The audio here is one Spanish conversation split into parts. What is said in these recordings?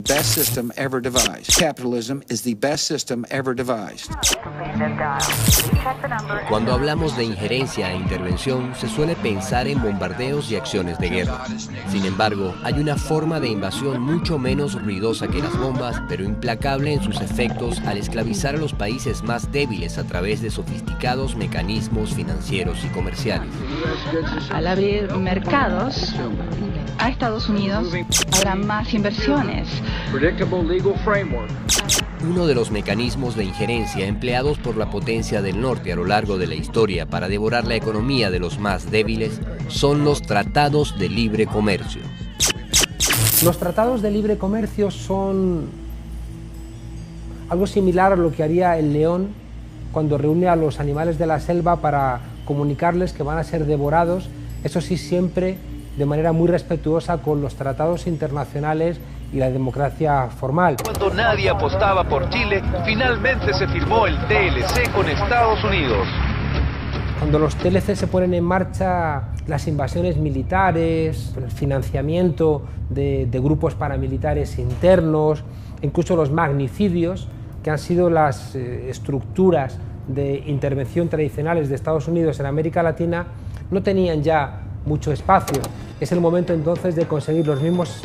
Best system ever devised. Capitalism is the best system ever devised. Cuando hablamos de injerencia e intervención, se suele pensar en bombardeos y acciones de guerra. Sin embargo, hay una forma de invasión mucho menos ruidosa que las bombas, pero implacable en sus efectos al esclavizar a los países más débiles a través de sofisticados mecanismos financieros y comerciales. Al abrir mercados a Estados Unidos, habrá más inversiones. Uno de los mecanismos de injerencia empleados por la potencia del norte a lo largo de la historia para devorar la economía de los más débiles son los tratados de libre comercio. Los tratados de libre comercio son algo similar a lo que haría el león cuando reúne a los animales de la selva para comunicarles que van a ser devorados, eso sí, siempre de manera muy respetuosa con los tratados internacionales y la democracia formal. Cuando nadie apostaba por Chile, finalmente se firmó el TLC con Estados Unidos. Cuando los TLC se ponen en marcha, las invasiones militares, el financiamiento de grupos paramilitares internos, incluso los magnicidios, que han sido las estructuras de intervención tradicionales de Estados Unidos en América Latina, no tenían ya mucho espacio. Es el momento entonces de conseguir los mismos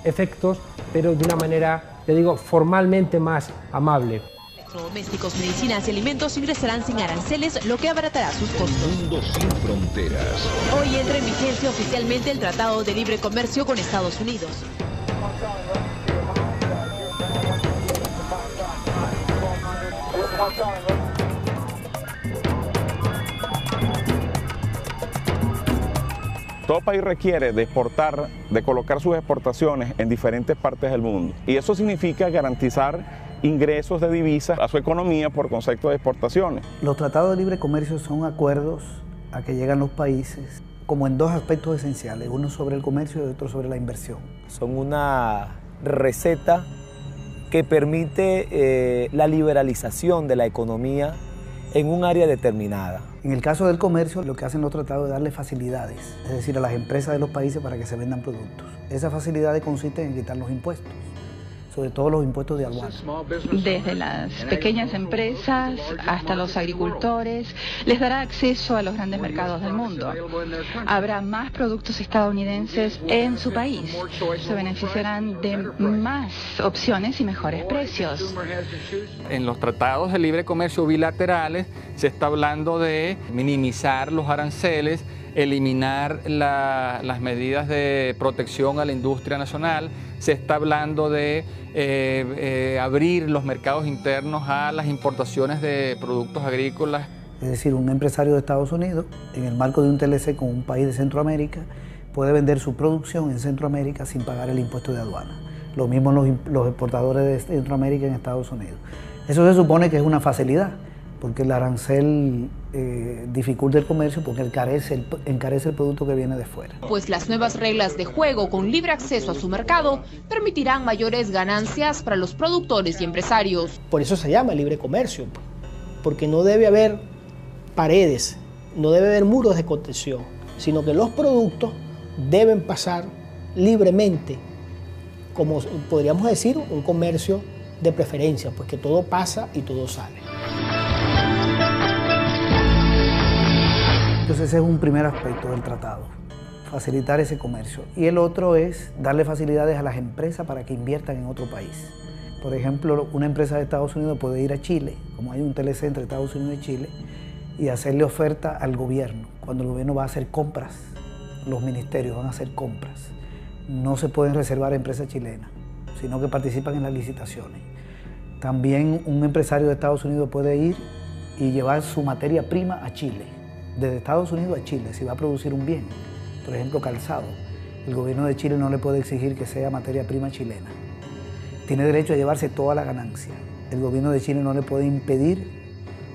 efectos, pero de una manera, te digo, formalmente más amable. Electrodomésticos, medicinas y alimentos ingresarán sin aranceles, lo que abaratará sus costos. Mundo sin fronteras. Hoy entra en vigencia oficialmente el Tratado de Libre Comercio con Estados Unidos. Todo país requiere de exportar, de colocar sus exportaciones en diferentes partes del mundo. Y eso significa garantizar ingresos de divisas a su economía por concepto de exportaciones. Los tratados de libre comercio son acuerdos a que llegan los países como en dos aspectos esenciales, uno sobre el comercio y otro sobre la inversión. Son una receta que permite la liberalización de la economía en un área determinada. En el caso del comercio, lo que hacen los tratados es darle facilidades, es decir, a las empresas de los países para que se vendan productos. Esas facilidades consisten en quitar los impuestos, sobre todo los impuestos de aduana. Desde las pequeñas empresas hasta los agricultores, les dará acceso a los grandes mercados del mundo. Habrá más productos estadounidenses en su país. Se beneficiarán de más opciones y mejores precios. En los tratados de libre comercio bilaterales se está hablando de minimizar los aranceles, eliminar las medidas de protección a la industria nacional, se está hablando de abrir los mercados internos a las importaciones de productos agrícolas. Es decir, un empresario de Estados Unidos, en el marco de un TLC con un país de Centroamérica, puede vender su producción en Centroamérica sin pagar el impuesto de aduana. Lo mismo los exportadores de Centroamérica en Estados Unidos. Eso se supone que es una facilidad, porque el arancel dificulta el comercio porque encarece el producto que viene de fuera. Pues las nuevas reglas de juego con libre acceso a su mercado permitirán mayores ganancias para los productores y empresarios. Por eso se llama libre comercio, porque no debe haber paredes, no debe haber muros de contención, sino que los productos deben pasar libremente, como podríamos decir, un comercio de preferencia, pues que todo pasa y todo sale. Entonces ese es un primer aspecto del tratado, facilitar ese comercio. Y el otro es darle facilidades a las empresas para que inviertan en otro país. Por ejemplo, una empresa de Estados Unidos puede ir a Chile, como hay un TLC entre Estados Unidos y Chile, y hacerle oferta al gobierno. Cuando el gobierno va a hacer compras, los ministerios van a hacer compras. No se pueden reservar a empresas chilenas, sino que participan en las licitaciones. También un empresario de Estados Unidos puede ir y llevar su materia prima a Chile. Desde Estados Unidos a Chile, si va a producir un bien, por ejemplo calzado, el gobierno de Chile no le puede exigir que sea materia prima chilena. Tiene derecho a llevarse toda la ganancia. El gobierno de Chile no le puede impedir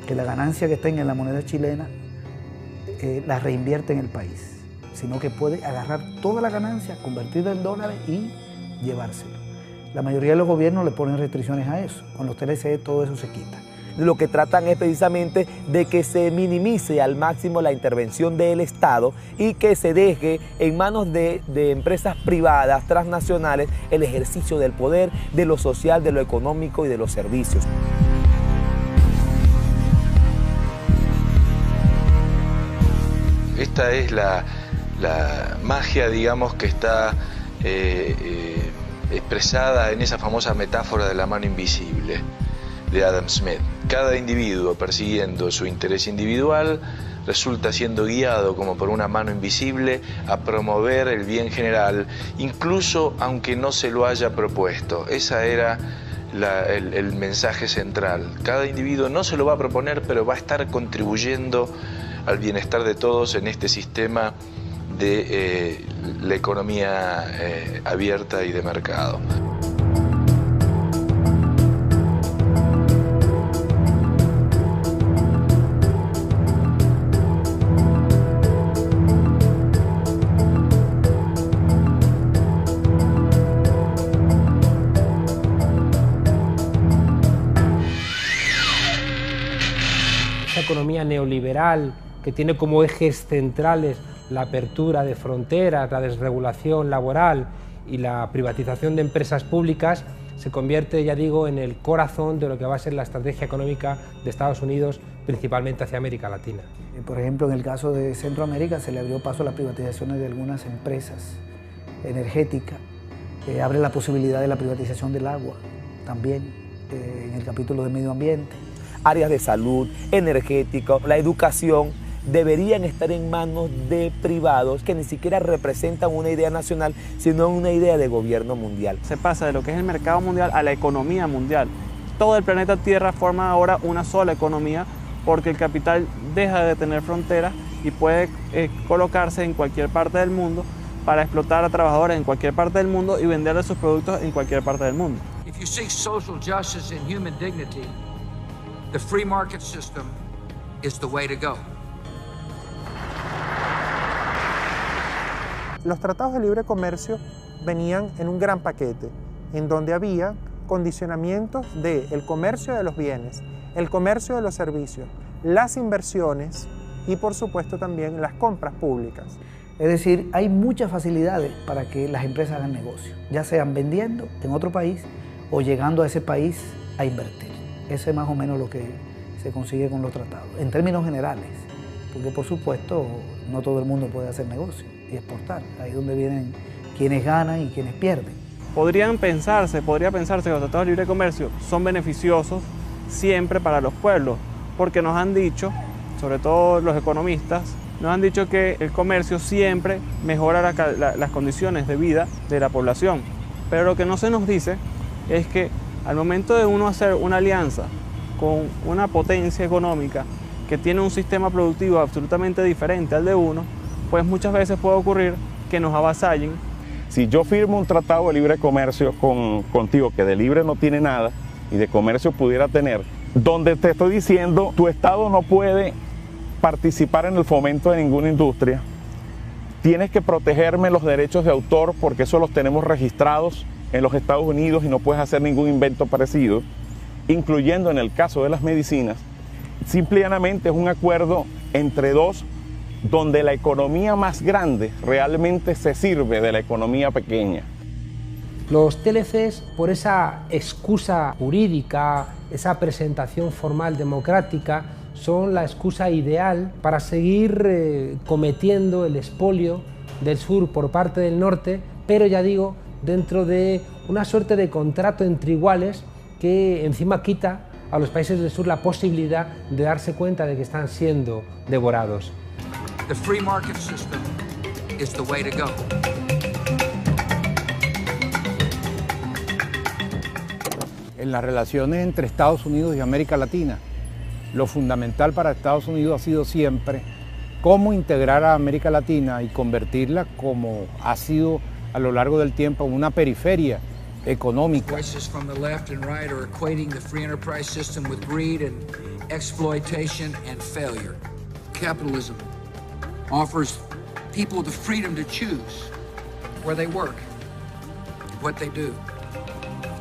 que la ganancia que tenga en la moneda chilena la reinvierte en el país, sino que puede agarrar toda la ganancia, convertirla en dólares y llevárselo. La mayoría de los gobiernos le ponen restricciones a eso. Con los TLC todo eso se quita. lo que tratan es precisamente de que se minimice al máximo la intervención del Estado y que se deje en manos de empresas privadas, transnacionales, el ejercicio del poder, de lo social, de lo económico y de los servicios. Esta es la magia, digamos, que está expresada en esa famosa metáfora de la mano invisible de Adam Smith. Cada individuo persiguiendo su interés individual resulta siendo guiado como por una mano invisible a promover el bien general, incluso aunque no se lo haya propuesto. Esa era el mensaje central. Cada individuo no se lo va a proponer, pero va a estar contribuyendo al bienestar de todos en este sistema de la economía abierta y de mercado. Esa economía neoliberal que tiene como ejes centrales la apertura de fronteras, la desregulación laboral y la privatización de empresas públicas, se convierte, ya digo, en el corazón de lo que va a ser la estrategia económica de Estados Unidos, principalmente hacia América Latina. Por ejemplo, en el caso de Centroamérica se le abrió paso a las privatizaciones de algunas empresas energéticas, abre la posibilidad de la privatización del agua también, en el capítulo de medio ambiente. Áreas de salud, energético, la educación, deberían estar en manos de privados que ni siquiera representan una idea nacional, sino una idea de gobierno mundial. Se pasa de lo que es el mercado mundial a la economía mundial. Todo el planeta Tierra forma ahora una sola economía porque el capital deja de tener fronteras y puede colocarse en cualquier parte del mundo para explotar a trabajadores en cualquier parte del mundo y venderle sus productos en cualquier parte del mundo. If you seek social justice and human dignity, the free market system is the way to go. Los tratados de libre comercio venían en un gran paquete, en donde había condicionamientos del comercio de los bienes, el comercio de los servicios, las inversiones y, por supuesto, también las compras públicas. Es decir, hay muchas facilidades para que las empresas hagan negocio, ya sean vendiendo en otro país o llegando a ese país a invertir. Ese es más o menos lo que se consigue con los tratados, en términos generales, porque por supuesto no todo el mundo puede hacer negocio y exportar. Ahí es donde vienen quienes ganan y quienes pierden. Podría pensarse que los tratados de libre comercio son beneficiosos siempre para los pueblos, porque nos han dicho, sobre todo los economistas, nos han dicho que el comercio siempre mejora las condiciones de vida de la población. Pero lo que no se nos dice es que al momento de uno hacer una alianza con una potencia económica que tiene un sistema productivo absolutamente diferente al de uno, pues muchas veces puede ocurrir que nos avasallen. Si yo firmo un tratado de libre comercio contigo, que de libre no tiene nada y de comercio pudiera tener, donde te estoy diciendo tu Estado no puede participar en el fomento de ninguna industria, tienes que protegerme los derechos de autor porque eso los tenemos registrados en los Estados Unidos y no puedes hacer ningún invento parecido, incluyendo en el caso de las medicinas. Simplemente es un acuerdo entre dos donde la economía más grande realmente se sirve de la economía pequeña. Los TLCs, por esa excusa jurídica, esa presentación formal democrática, son la excusa ideal para seguir cometiendo el expolio del sur por parte del norte, pero ya digo, dentro de una suerte de contrato entre iguales que encima quita a los países del sur la posibilidad de darse cuenta de que están siendo devorados. The free market system is the way to go. En las relaciones entre Estados Unidos y América Latina, lo fundamental para Estados Unidos ha sido siempre cómo integrar a América Latina y convertirla, como ha sido a lo largo del tiempo, en una periferia económica. Voices from the left and right are equating the free enterprise system with greed and exploitation and failure. Capitalism offers people the freedom to choose where they work, what they do,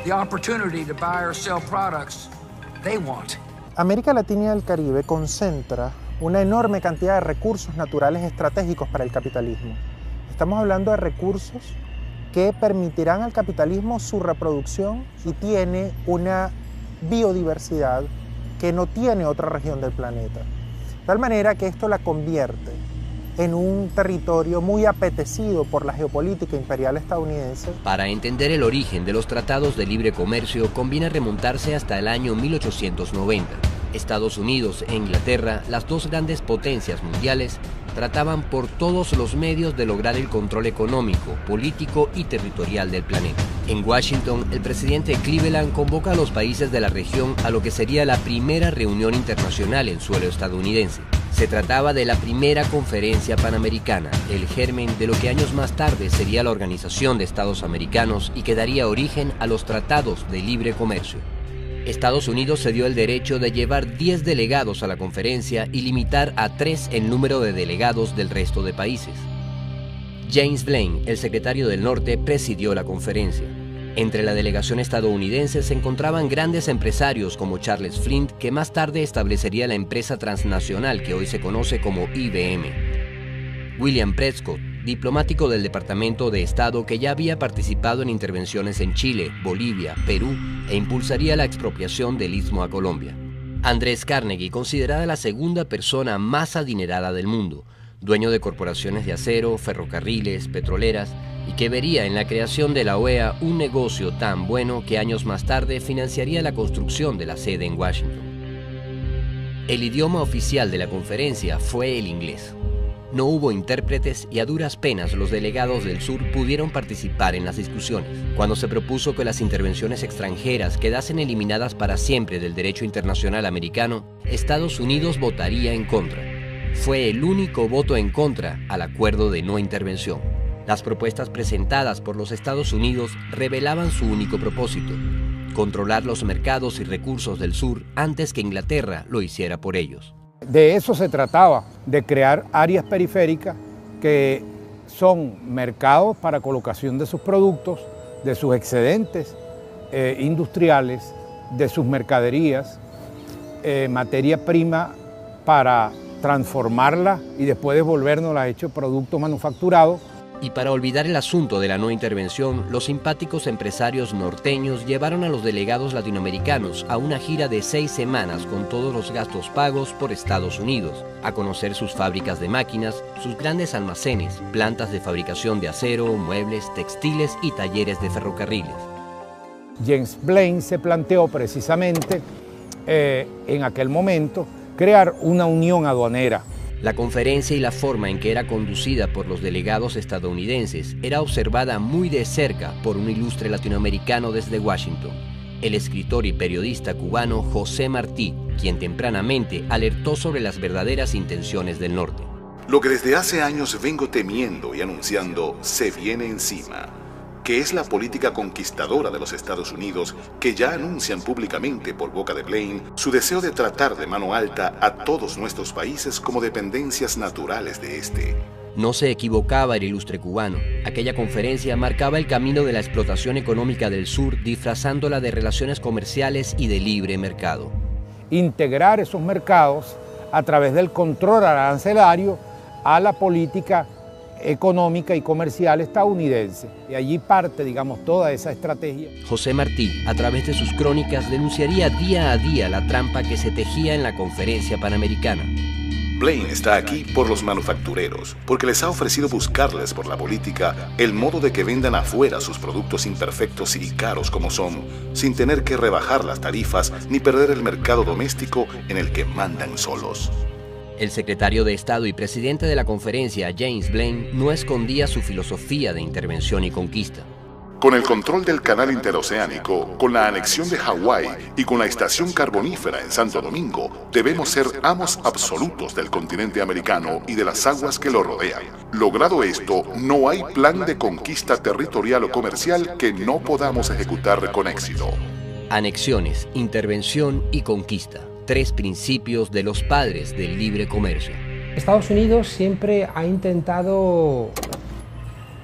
the opportunity to buy or sell products they want, América Latina y el Caribe concentra una enorme cantidad de recursos naturales estratégicos para el capitalismo. Estamos hablando de recursos que permitirán al capitalismo su reproducción y tiene una biodiversidad que no tiene otra región del planeta. De tal manera que esto la convierte en un territorio muy apetecido por la geopolítica imperial estadounidense. Para entender el origen de los tratados de libre comercio conviene remontarse hasta el año 1890. Estados Unidos e Inglaterra, las dos grandes potencias mundiales, trataban por todos los medios de lograr el control económico, político y territorial del planeta. En Washington, el presidente Cleveland convoca a los países de la región a lo que sería la primera reunión internacional en suelo estadounidense. Se trataba de la primera conferencia panamericana, el germen de lo que años más tarde sería la Organización de Estados Americanos y que daría origen a los tratados de libre comercio. Estados Unidos se dio el derecho de llevar 10 delegados a la conferencia y limitar a 3 el número de delegados del resto de países. James Blaine, el secretario del Norte, presidió la conferencia. Entre la delegación estadounidense se encontraban grandes empresarios como Charles Flint, que más tarde establecería la empresa transnacional que hoy se conoce como IBM. William Prescott, diplomático del Departamento de Estado que ya había participado en intervenciones en Chile, Bolivia, Perú e impulsaría la expropiación del Istmo a Colombia. Andrés Carnegie, considerada la segunda persona más adinerada del mundo, dueño de corporaciones de acero, ferrocarriles, petroleras, y que vería en la creación de la OEA un negocio tan bueno que años más tarde financiaría la construcción de la sede en Washington. El idioma oficial de la conferencia fue el inglés. No hubo intérpretes y a duras penas los delegados del sur pudieron participar en las discusiones. Cuando se propuso que las intervenciones extranjeras quedasen eliminadas para siempre del derecho internacional americano, Estados Unidos votaría en contra. Fue el único voto en contra al acuerdo de no intervención. Las propuestas presentadas por los Estados Unidos revelaban su único propósito: controlar los mercados y recursos del sur antes que Inglaterra lo hiciera por ellos. De eso se trataba, de crear áreas periféricas que son mercados para colocación de sus productos, de sus excedentes industriales, de sus mercaderías, materia prima para transformarla y después devolvernosla hecho productos manufacturados. Y para olvidar el asunto de la no intervención, los simpáticos empresarios norteños llevaron a los delegados latinoamericanos a una gira de 6 semanas con todos los gastos pagos por Estados Unidos, a conocer sus fábricas de máquinas, sus grandes almacenes, plantas de fabricación de acero, muebles, textiles y talleres de ferrocarriles. James Blaine se planteó precisamente en aquel momento crear una unión aduanera. La conferencia y la forma en que era conducida por los delegados estadounidenses era observada muy de cerca por un ilustre latinoamericano desde Washington, el escritor y periodista cubano José Martí, quien tempranamente alertó sobre las verdaderas intenciones del norte. Lo que desde hace años vengo temiendo y anunciando se viene encima, que es la política conquistadora de los Estados Unidos, que ya anuncian públicamente por boca de Blaine su deseo de tratar de mano alta a todos nuestros países como dependencias naturales de este. No se equivocaba el ilustre cubano. Aquella conferencia marcaba el camino de la explotación económica del sur, disfrazándola de relaciones comerciales y de libre mercado. Integrar esos mercados a través del control arancelario a la política económica y comercial estadounidense. Y allí parte, digamos, toda esa estrategia. José Martí, a través de sus crónicas, denunciaría día a día la trampa que se tejía en la conferencia panamericana. Blaine está aquí por los manufactureros, porque les ha ofrecido buscarles por la política el modo de que vendan afuera sus productos imperfectos y caros como son, sin tener que rebajar las tarifas ni perder el mercado doméstico en el que mandan solos. El secretario de Estado y presidente de la conferencia, James Blaine, no escondía su filosofía de intervención y conquista. Con el control del canal interoceánico, con la anexión de Hawái y con la estación carbonífera en Santo Domingo, debemos ser amos absolutos del continente americano y de las aguas que lo rodean. Logrado esto, no hay plan de conquista territorial o comercial que no podamos ejecutar con éxito. Anexiones, intervención y conquista. 3 principios de los padres del libre comercio. Estados Unidos siempre ha intentado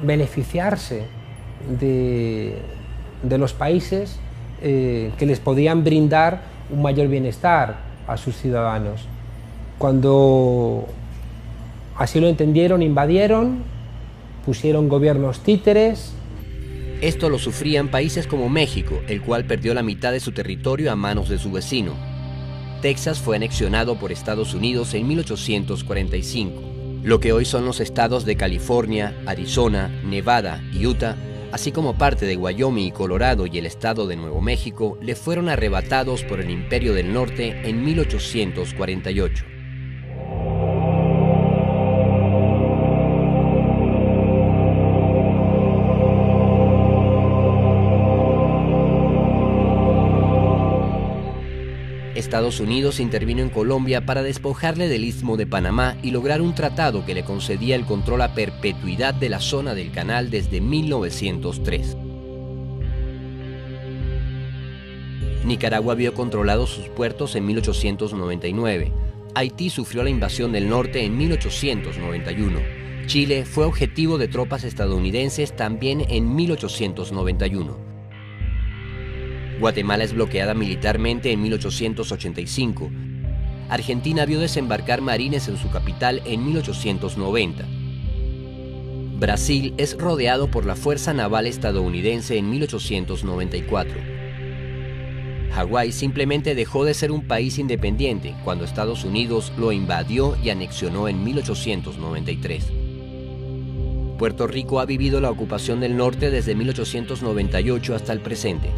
beneficiarse de los países que les podían brindar un mayor bienestar, a sus ciudadanos. Cuando así lo entendieron, invadieron, pusieron gobiernos títeres. Esto lo sufrían países como México, el cual perdió la mitad de su territorio a manos de su vecino. Texas fue anexionado por Estados Unidos en 1845. Lo que hoy son los estados de California, Arizona, Nevada y Utah, así como parte de Wyoming y Colorado y el estado de Nuevo México, le fueron arrebatados por el Imperio del Norte en 1848. Estados Unidos intervino en Colombia para despojarle del Istmo de Panamá y lograr un tratado que le concedía el control a perpetuidad de la zona del canal desde 1903. Nicaragua vio controlados sus puertos en 1899. Haití sufrió la invasión del norte en 1891. Chile fue objetivo de tropas estadounidenses también en 1891. Guatemala es bloqueada militarmente en 1885. Argentina vio desembarcar marines en su capital en 1890. Brasil es rodeado por la Fuerza Naval estadounidense en 1894. Hawái simplemente dejó de ser un país independiente cuando Estados Unidos lo invadió y anexionó en 1893. Puerto Rico ha vivido la ocupación del norte desde 1898 hasta el presente.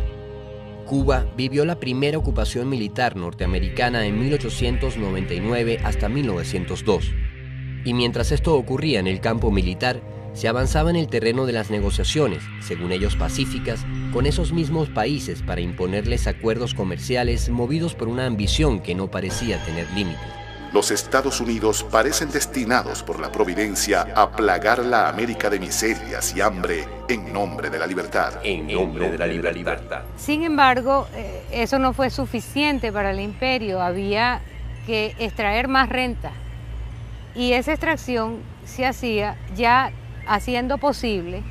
Cuba vivió la primera ocupación militar norteamericana en 1899 hasta 1902. Y mientras esto ocurría en el campo militar, se avanzaba en el terreno de las negociaciones, según ellos pacíficas, con esos mismos países para imponerles acuerdos comerciales movidos por una ambición que no parecía tener límites. Los Estados Unidos parecen destinados por la providencia a plagar la América de miserias y hambre en nombre de la libertad. En nombre de la libertad. Sin embargo, eso no fue suficiente para el imperio. Había que extraer más renta. Y esa extracción se hacía ya haciendo posible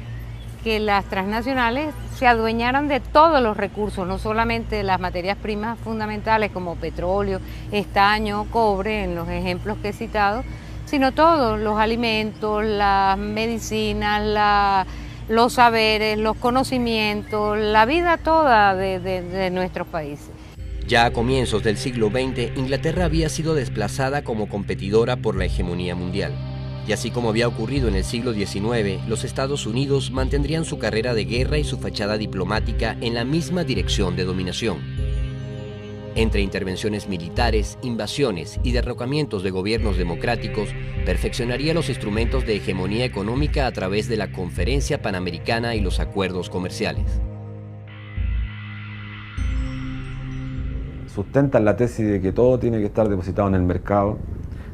que las transnacionales se adueñaran de todos los recursos, no solamente de las materias primas fundamentales como petróleo, estaño, cobre, en los ejemplos que he citado, sino todos los alimentos, las medicinas, los saberes, los conocimientos, la vida toda de nuestros países. Ya a comienzos del siglo XX, Inglaterra había sido desplazada como competidora por la hegemonía mundial. Y así como había ocurrido en el siglo XIX, los Estados Unidos mantendrían su carrera de guerra y su fachada diplomática en la misma dirección de dominación. Entre intervenciones militares, invasiones y derrocamientos de gobiernos democráticos, perfeccionaría los instrumentos de hegemonía económica a través de la Conferencia Panamericana y los acuerdos comerciales. Sustentan la tesis de que todo tiene que estar depositado en el mercado,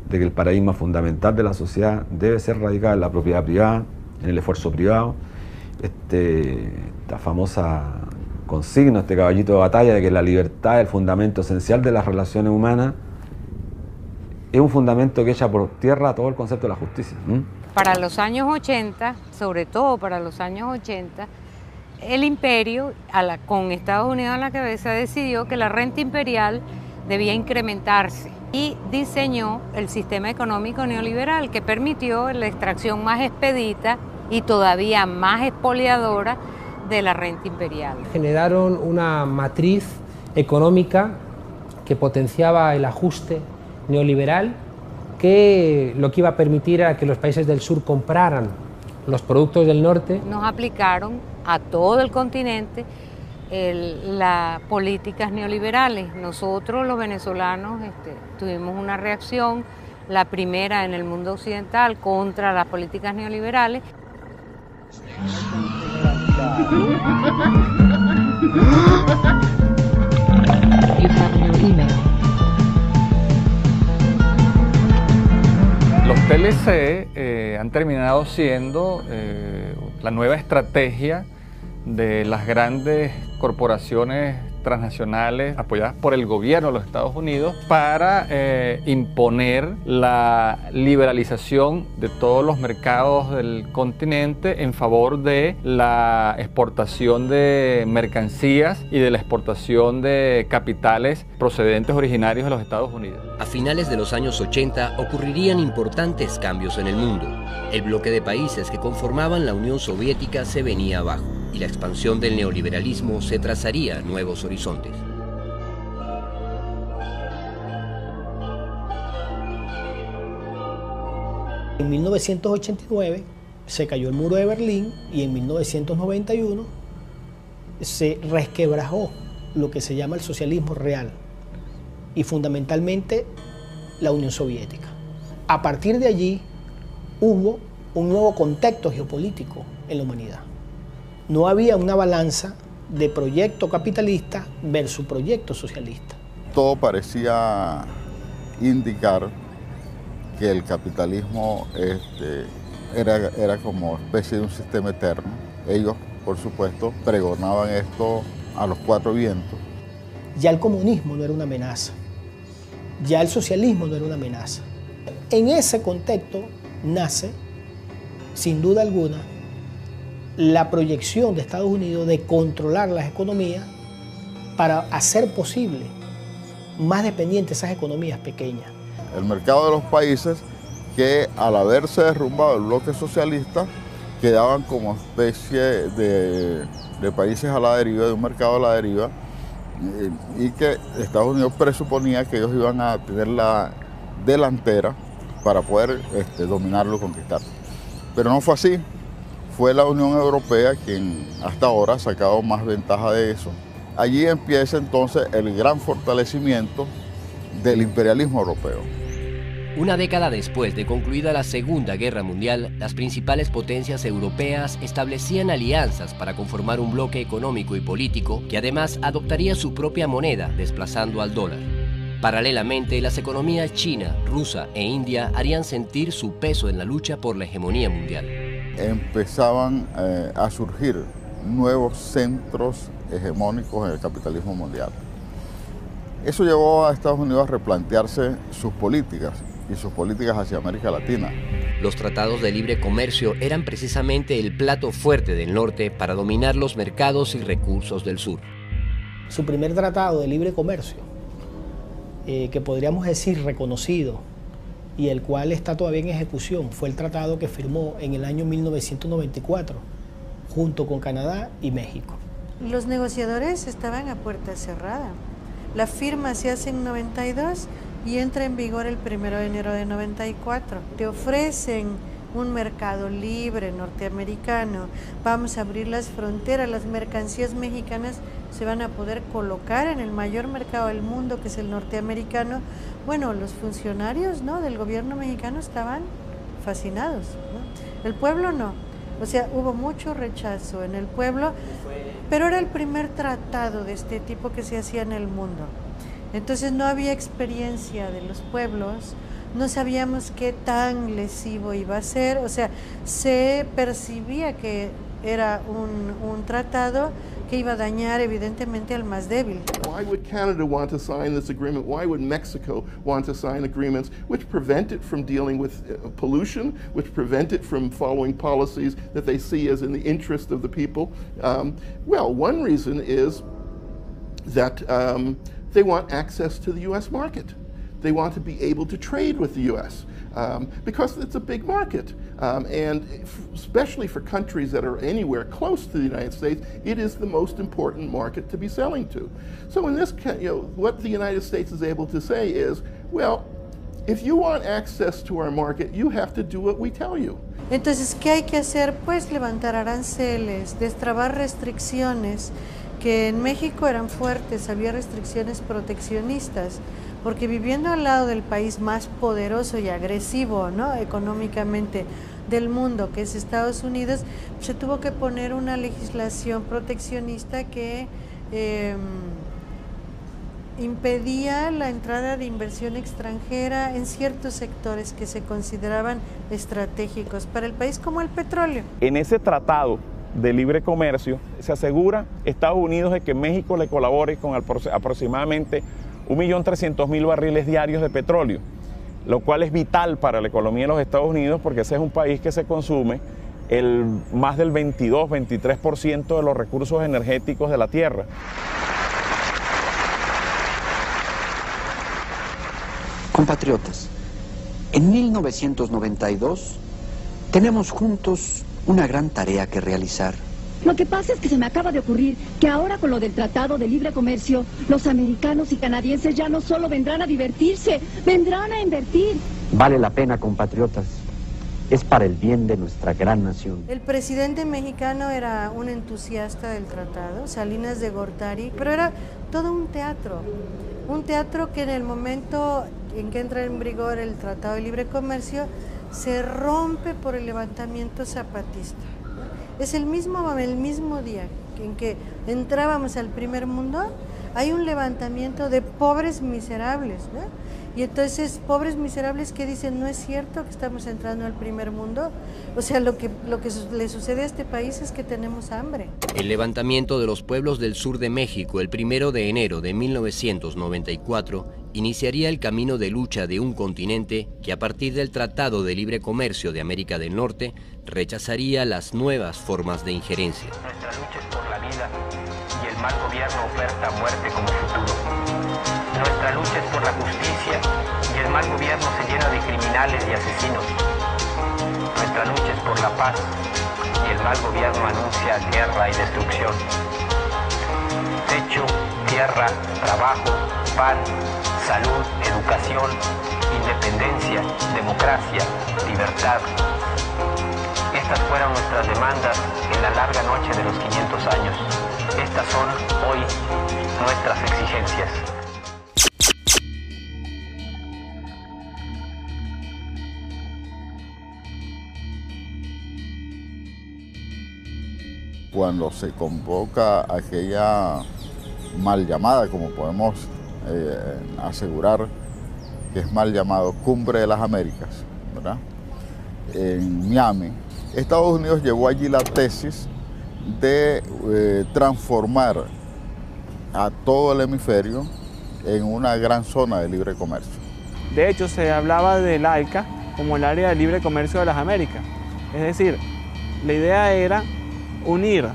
de que el paradigma fundamental de la sociedad debe ser radicado en la propiedad privada, en el esfuerzo privado. Esta famosa consigna, este caballito de batalla de que la libertad es el fundamento esencial de las relaciones humanas, es un fundamento que echa por tierra todo el concepto de la justicia. Para los años 80, sobre todo para los años 80, el imperio, con Estados Unidos a la cabeza, decidió que la renta imperial debía incrementarse y diseñó el sistema económico neoliberal que permitió la extracción más expedita y todavía más expoliadora de la renta imperial. Generaron una matriz económica que potenciaba el ajuste neoliberal, que lo que iba a permitir era que los países del sur compraran los productos del norte. Nos aplicaron a todo el continente las políticas neoliberales. Nosotros, los venezolanos, tuvimos una reacción, la primera en el mundo occidental, contra las políticas neoliberales. Los TLC han terminado siendo la nueva estrategia de las grandes corporaciones transnacionales apoyadas por el gobierno de los Estados Unidos para imponer la liberalización de todos los mercados del continente en favor de la exportación de mercancías y de la exportación de capitales procedentes originarios de los Estados Unidos. A finales de los años 80 ocurrirían importantes cambios en el mundo. El bloque de países que conformaban la Unión Soviética se venía abajo y la expansión del neoliberalismo se trazaría nuevos horizontes. En 1989 se cayó el muro de Berlín y en 1991 se resquebrajó lo que se llama el socialismo real y fundamentalmente la Unión Soviética. A partir de allí hubo un nuevo contexto geopolítico en la humanidad. No había una balanza de proyecto capitalista versus proyecto socialista. Todo parecía indicar que el capitalismo era como especie de un sistema eterno. Ellos, por supuesto, pregonaban esto a los cuatro vientos. Ya el comunismo no era una amenaza, ya el socialismo no era una amenaza. En ese contexto nace, sin duda alguna, la proyección de Estados Unidos de controlar las economías para hacer posible más dependientes esas economías pequeñas. El mercado de los países que, al haberse derrumbado el bloque socialista, quedaban como especie de países a la deriva, de un mercado a la deriva, y que Estados Unidos presuponía que ellos iban a tener la delantera para poder dominarlo y conquistarlo. Pero no fue así. Fue la Unión Europea quien hasta ahora ha sacado más ventaja de eso. Allí empieza entonces el gran fortalecimiento del imperialismo europeo. Una década después de concluida la Segunda Guerra Mundial, las principales potencias europeas establecían alianzas para conformar un bloque económico y político que además adoptaría su propia moneda, desplazando al dólar. Paralelamente, las economías china, rusa e india harían sentir su peso en la lucha por la hegemonía mundial. Empezaban a surgir nuevos centros hegemónicos en el capitalismo mundial. Eso llevó a Estados Unidos a replantearse sus políticas y sus políticas hacia América Latina. Los tratados de libre comercio eran precisamente el plato fuerte del norte para dominar los mercados y recursos del sur. Su primer tratado de libre comercio, que podríamos decir reconocido y el cual está todavía en ejecución, fue el tratado que firmó en el año 1994 junto con Canadá y México. Los negociadores estaban a puerta cerrada. La firma se hace en 92 y entra en vigor el 1 de enero de 94. Te ofrecen un mercado libre norteamericano, vamos a abrir las fronteras, las mercancías mexicanas se van a poder colocar en el mayor mercado del mundo, que es el norteamericano. Bueno, los funcionarios, ¿no?, del gobierno mexicano estaban fascinados, ¿no? El pueblo no. O sea, hubo mucho rechazo en el pueblo, pero era el primer tratado de este tipo que se hacía en el mundo. Entonces no había experiencia de los pueblos, no sabíamos qué tan lesivo iba a ser, o sea, se percibía que era un tratado que iba a dañar evidentemente al más débil. Why would Canada want to sign this agreement? Why would Mexico want to sign agreements which prevent it from dealing with pollution, which prevent it from following policies that they see as in the interest of the people? Well, one reason is that they want access to the U.S. market. They want to be able to trade with the U.S. Because it's a big market. And especially for countries that are anywhere close to the United States, it is the most important market to be selling to. So in this, what the United States is able to say is, well, if you want access to our market, you have to do what we tell you. Entonces, ¿qué hay que hacer? Pues levantar aranceles, destrabar restricciones, que en México eran fuertes, había restricciones proteccionistas, porque viviendo al lado del país más poderoso y agresivo, ¿no?, económicamente del mundo, que es Estados Unidos, se tuvo que poner una legislación proteccionista que impedía la entrada de inversión extranjera en ciertos sectores que se consideraban estratégicos para el país, como el petróleo. En ese tratado de libre comercio, se asegura Estados Unidos de que México le colabore con aproximadamente 1.300.000 barriles diarios de petróleo, lo cual es vital para la economía de los Estados Unidos porque ese es un país que se consume más del 22-23% de los recursos energéticos de la tierra. Compatriotas, en 1992 tenemos juntos una gran tarea que realizar. Lo que pasa es que se me acaba de ocurrir que ahora con lo del Tratado de Libre Comercio, los americanos y canadienses ya no solo vendrán a divertirse, vendrán a invertir. Vale la pena, compatriotas. Es para el bien de nuestra gran nación. El presidente mexicano era un entusiasta del tratado, Salinas de Gortari, pero era todo un teatro que en el momento en que entra en vigor el Tratado de Libre Comercio se rompe por el levantamiento zapatista. Es el mismo día en que entrábamos al primer mundo, hay un levantamiento de pobres miserables, ¿no? Y entonces, pobres miserables que dicen, no es cierto que estamos entrando al primer mundo. O sea, lo que le sucede a este país es que tenemos hambre. El levantamiento de los pueblos del sur de México el 1 de enero de 1994 iniciaría el camino de lucha de un continente que a partir del Tratado de Libre Comercio de América del Norte rechazaría las nuevas formas de injerencia. Nuestra lucha es por la vida y el mal gobierno oferta muerte como futuro. Nuestra lucha es por la justicia y el mal gobierno se llena de criminales y asesinos. Nuestra lucha es por la paz y el mal gobierno anuncia guerra y destrucción. Techo, tierra, trabajo, pan, salud, educación, independencia, democracia, libertad. Estas fueron nuestras demandas en la larga noche de los 500 años. Estas son hoy nuestras exigencias. Cuando se convoca aquella mal llamada, como podemos asegurar que es mal llamado, Cumbre de las Américas, ¿verdad? En Miami, Estados Unidos llevó allí la tesis de transformar a todo el hemisferio en una gran zona de libre comercio. De hecho, se hablaba del ALCA como el área de libre comercio de las Américas. Es decir, la idea era unir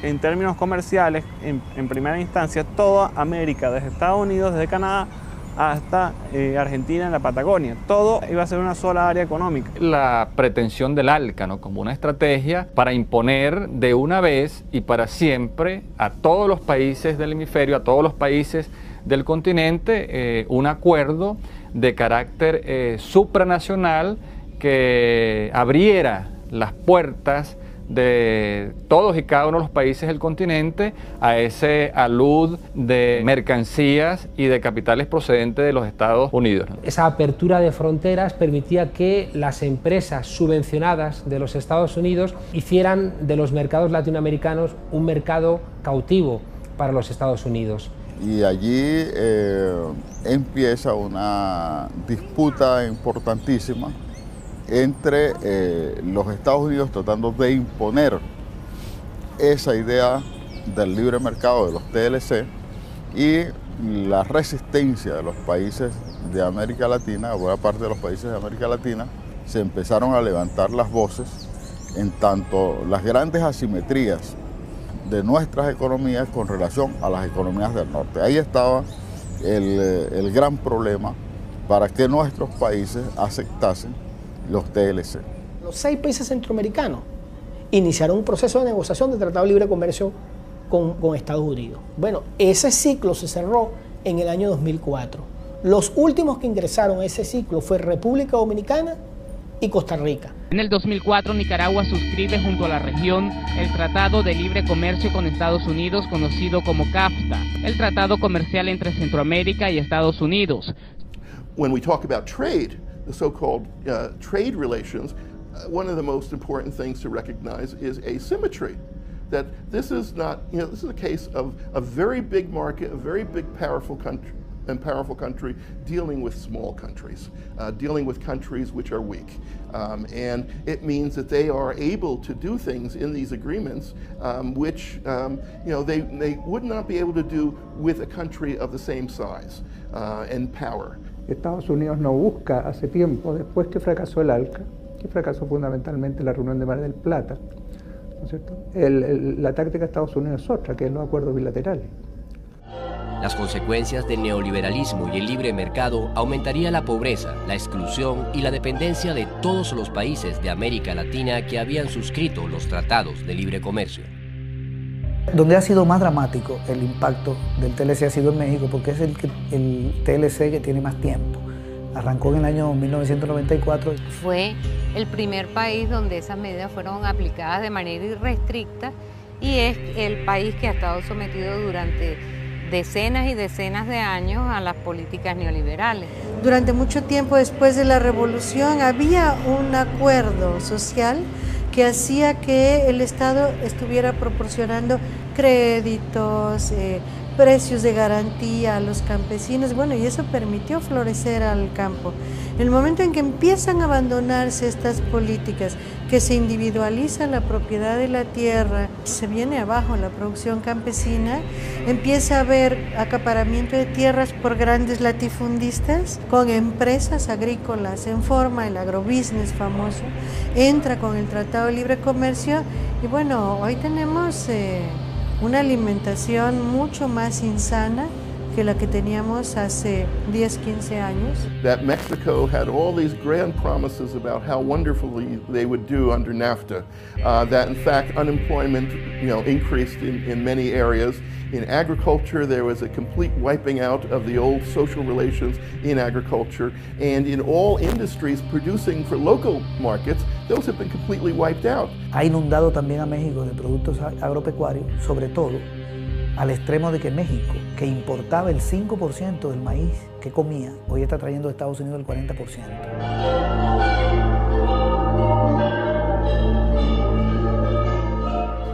en términos comerciales, en primera instancia, toda América, desde Estados Unidos, desde Canadá hasta Argentina en la Patagonia. Todo iba a ser una sola área económica. La pretensión del ALCA, ¿no?, como una estrategia para imponer de una vez y para siempre a todos los países del hemisferio, a todos los países del continente, un acuerdo de carácter supranacional que abriera las puertas de todos y cada uno de los países del continente a ese alud de mercancías y de capitales procedentes de los Estados Unidos, ¿no? Esa apertura de fronteras permitía que las empresas subvencionadas de los Estados Unidos hicieran de los mercados latinoamericanos un mercado cautivo para los Estados Unidos. Y allí empieza una disputa importantísima entre los Estados Unidos tratando de imponer esa idea del libre mercado de los TLC y la resistencia de los países de América Latina, buena parte de los países de América Latina, se empezaron a levantar las voces en tanto las grandes asimetrías de nuestras economías con relación a las economías del norte. Ahí estaba el gran problema para que nuestros países aceptasen los TLC. Los 6 países centroamericanos iniciaron un proceso de negociación de Tratado de Libre Comercio con Estados Unidos. Bueno, ese ciclo se cerró en el año 2004. Los últimos que ingresaron a ese ciclo fue República Dominicana y Costa Rica. En el 2004, Nicaragua suscribe junto a la región el Tratado de Libre Comercio con Estados Unidos, conocido como CAFTA, el tratado comercial entre Centroamérica y Estados Unidos. When we talk about trade, the so-called trade relations, one of the most important things to recognize is asymmetry. That this is not, this is a case of a very big market, a very big powerful country, and powerful country dealing with small countries, dealing with countries which are weak. And it means that they are able to do things in these agreements which they would not be able to do with a country of the same size and power. Estados Unidos no busca hace tiempo, después que fracasó el ALCA, que fracasó fundamentalmente la reunión de Mar del Plata, ¿no es cierto? La táctica de Estados Unidos es otra, que es los acuerdos bilaterales. Las consecuencias del neoliberalismo y el libre mercado aumentaría la pobreza, la exclusión y la dependencia de todos los países de América Latina que habían suscrito los tratados de libre comercio. Donde ha sido más dramático el impacto del TLC ha sido en México, porque es el TLC que tiene más tiempo. Arrancó en el año 1994. Fue el primer país donde esas medidas fueron aplicadas de manera irrestricta y es el país que ha estado sometido durante decenas y decenas de años a las políticas neoliberales. Durante mucho tiempo después de la revolución había un acuerdo social que hacía que el Estado estuviera proporcionando créditos, precios de garantía a los campesinos, bueno, y eso permitió florecer al campo. En el momento en que empiezan a abandonarse estas políticas, que se individualiza la propiedad de la tierra, se viene abajo la producción campesina, empieza a haber acaparamiento de tierras por grandes latifundistas, con empresas agrícolas en forma, el agrobusiness famoso, entra con el Tratado de Libre Comercio y bueno, hoy tenemos una alimentación mucho más insana que la que teníamos hace 10, 15 años. That Mexico had all these grand promises about how wonderfully they would do under NAFTA, that in fact unemployment increased in many areas. In agriculture, there was a complete wiping out of the old social relations in agriculture, and in all industries producing for local markets, those have been completely wiped out. Ha inundado también a México de productos agropecuarios, sobre todo al extremo de que México, que importaba el 5% del maíz que comía, hoy está trayendo de Estados Unidos el 40%.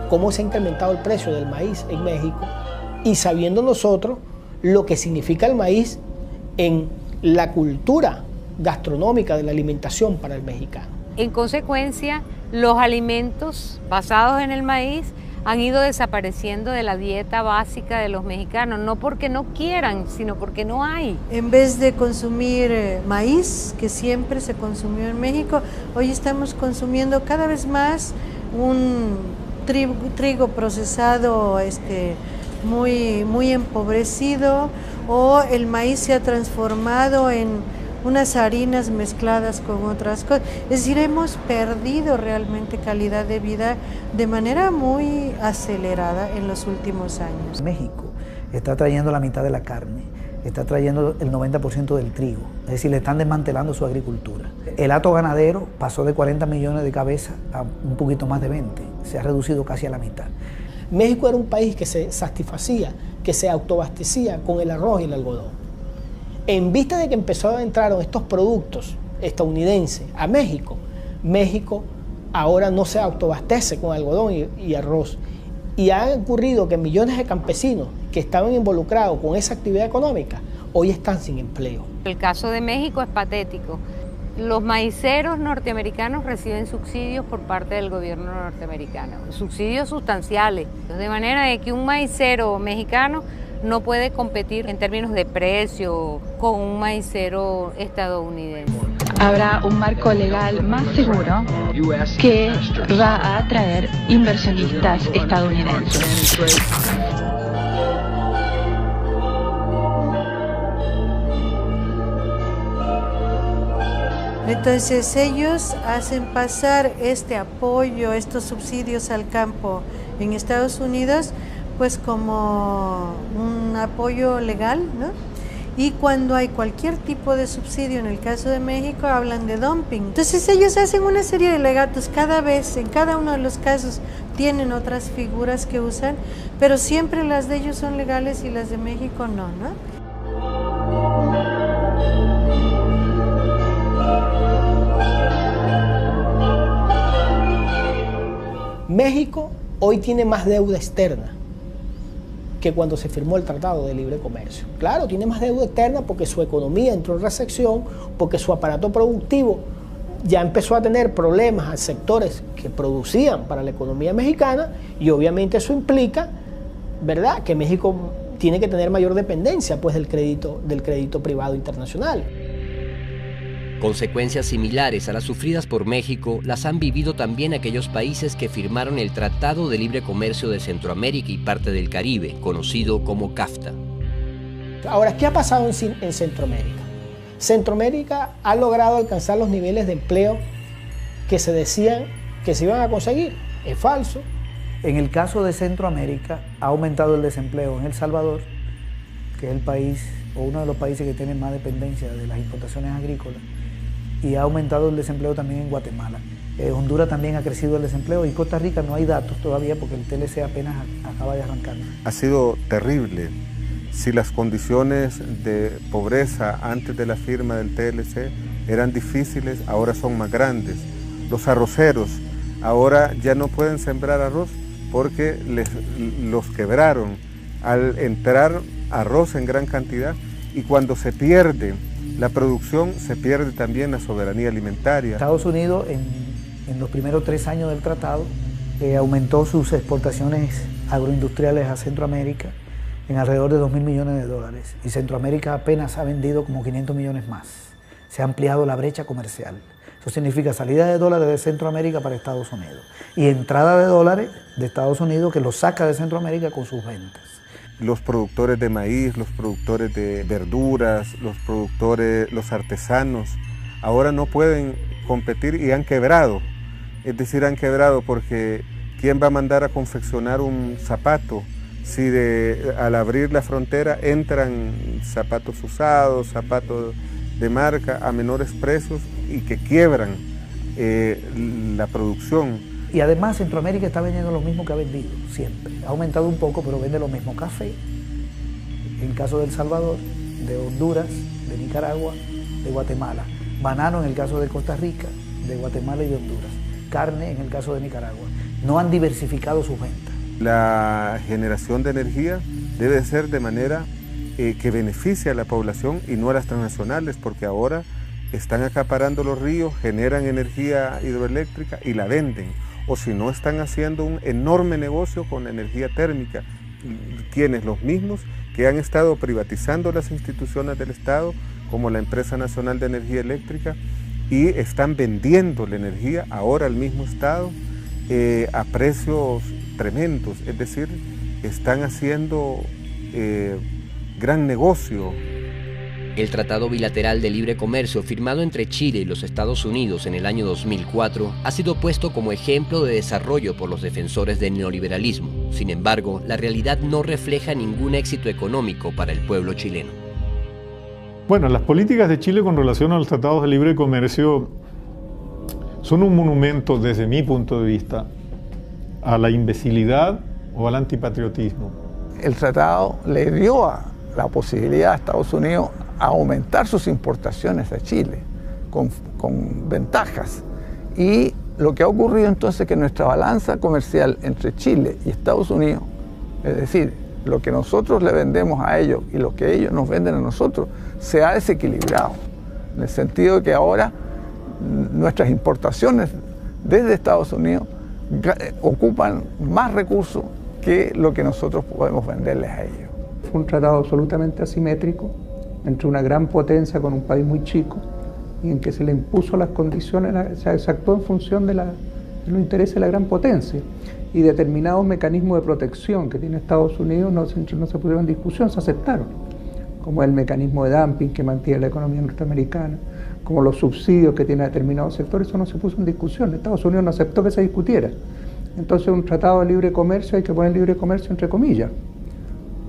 Cómo se ha incrementado el precio del maíz en México y sabiendo nosotros lo que significa el maíz en la cultura gastronómica de la alimentación para el mexicano. En consecuencia, los alimentos basados en el maíz han ido desapareciendo de la dieta básica de los mexicanos, no porque no quieran, sino porque no hay. En vez de consumir maíz, que siempre se consumió en México, hoy estamos consumiendo cada vez más un trigo procesado muy empobrecido, o el maíz se ha transformado en unas harinas mezcladas con otras cosas. Es decir, hemos perdido realmente calidad de vida de manera muy acelerada en los últimos años. México está trayendo la mitad de la carne, está trayendo el 90% del trigo, es decir, le están desmantelando su agricultura. El hato ganadero pasó de 40 millones de cabezas a un poquito más de 20, se ha reducido casi a la mitad. México era un país que se satisfacía, que se autoabastecía con el arroz y el algodón. En vista de que empezaron a entrar estos productos estadounidenses a México, México ahora no se autoabastece con algodón y arroz. Y ha ocurrido que millones de campesinos que estaban involucrados con esa actividad económica hoy están sin empleo. El caso de México es patético. Los maiceros norteamericanos reciben subsidios por parte del gobierno norteamericano, subsidios sustanciales, de manera de que un maicero mexicano no puede competir en términos de precio con un maicero estadounidense. Habrá un marco legal más seguro que va a atraer inversionistas estadounidenses. Entonces ellos hacen pasar este apoyo, estos subsidios al campo en Estados Unidos, pues como un apoyo legal, ¿no? Y cuando hay cualquier tipo de subsidio, en el caso de México, hablan de dumping. Entonces ellos hacen una serie de alegatos cada vez, en cada uno de los casos tienen otras figuras que usan, pero siempre las de ellos son legales y las de México no, ¿no? México hoy tiene más deuda externa que cuando se firmó el Tratado de Libre Comercio. Claro, tiene más deuda externa porque su economía entró en recesión, porque su aparato productivo ya empezó a tener problemas a sectores que producían para la economía mexicana, y obviamente eso implica, ¿verdad?, que México tiene que tener mayor dependencia pues del crédito privado internacional. Consecuencias similares a las sufridas por México las han vivido también aquellos países que firmaron el Tratado de Libre Comercio de Centroamérica y parte del Caribe, conocido como CAFTA. Ahora, ¿qué ha pasado en Centroamérica? Centroamérica ha logrado alcanzar los niveles de empleo que se decían que se iban a conseguir. Es falso. En el caso de Centroamérica, ha aumentado el desempleo en El Salvador, que es el país o uno de los países que tiene más dependencia de las importaciones agrícolas, y ha aumentado el desempleo también en Guatemala. Honduras también ha crecido el desempleo, y Costa Rica no hay datos todavía porque el TLC apenas acaba de arrancar. Ha sido terrible. Si las condiciones de pobreza antes de la firma del TLC eran difíciles, ahora son más grandes. Los arroceros ahora ya no pueden sembrar arroz porque los quebraron al entrar arroz en gran cantidad, y cuando se pierde la producción, se pierde también la soberanía alimentaria. Estados Unidos en los primeros 3 años del tratado aumentó sus exportaciones agroindustriales a Centroamérica en alrededor de $2.000 millones, y Centroamérica apenas ha vendido como 500 millones más. Se ha ampliado la brecha comercial. Eso significa salida de dólares de Centroamérica para Estados Unidos y entrada de dólares de Estados Unidos que los saca de Centroamérica con sus ventas. Los productores de maíz, los productores de verduras, los artesanos, ahora no pueden competir y han quebrado. Es decir, han quebrado porque ¿quién va a mandar a confeccionar un zapato si al abrir la frontera entran zapatos usados, zapatos de marca a menores precios y que quiebran la producción? Y además Centroamérica está vendiendo lo mismo que ha vendido siempre. Ha aumentado un poco, pero vende lo mismo. Café, en el caso de El Salvador, de Honduras, de Nicaragua, de Guatemala. Banano en el caso de Costa Rica, de Guatemala y de Honduras. Carne en el caso de Nicaragua. No han diversificado sus ventas. La generación de energía debe ser de manera que beneficie a la población y no a las transnacionales, porque ahora están acaparando los ríos, generan energía hidroeléctrica y la venden. O si no, están haciendo un enorme negocio con la energía térmica. Quienes los mismos que han estado privatizando las instituciones del Estado, como la Empresa Nacional de Energía Eléctrica, y están vendiendo la energía ahora al mismo Estado a precios tremendos. Es decir, están haciendo gran negocio. El Tratado Bilateral de Libre Comercio firmado entre Chile y los Estados Unidos en el año 2004 ha sido puesto como ejemplo de desarrollo por los defensores del neoliberalismo. Sin embargo, la realidad no refleja ningún éxito económico para el pueblo chileno. Bueno, las políticas de Chile con relación a los tratados de libre comercio son un monumento, desde mi punto de vista, a la imbecilidad o al antipatriotismo. El tratado le dio la posibilidad a Estados Unidos a aumentar sus importaciones a Chile con ventajas, y lo que ha ocurrido entonces es que nuestra balanza comercial entre Chile y Estados Unidos, es decir, lo que nosotros le vendemos a ellos y lo que ellos nos venden a nosotros, se ha desequilibrado, en el sentido de que ahora nuestras importaciones desde Estados Unidos ocupan más recursos que lo que nosotros podemos venderles a ellos. Fue un tratado absolutamente asimétrico entre una gran potencia con un país muy chico, y en que se le impuso las condiciones, se actuó en función de los intereses de la gran potencia, y determinados mecanismos de protección que tiene Estados Unidos no se pusieron en discusión, se aceptaron, como el mecanismo de dumping que mantiene la economía norteamericana, como los subsidios que tiene determinados sectores. Eso no se puso en discusión. Estados Unidos no aceptó que se discutiera. Entonces, un tratado de libre comercio hay que poner libre comercio entre comillas,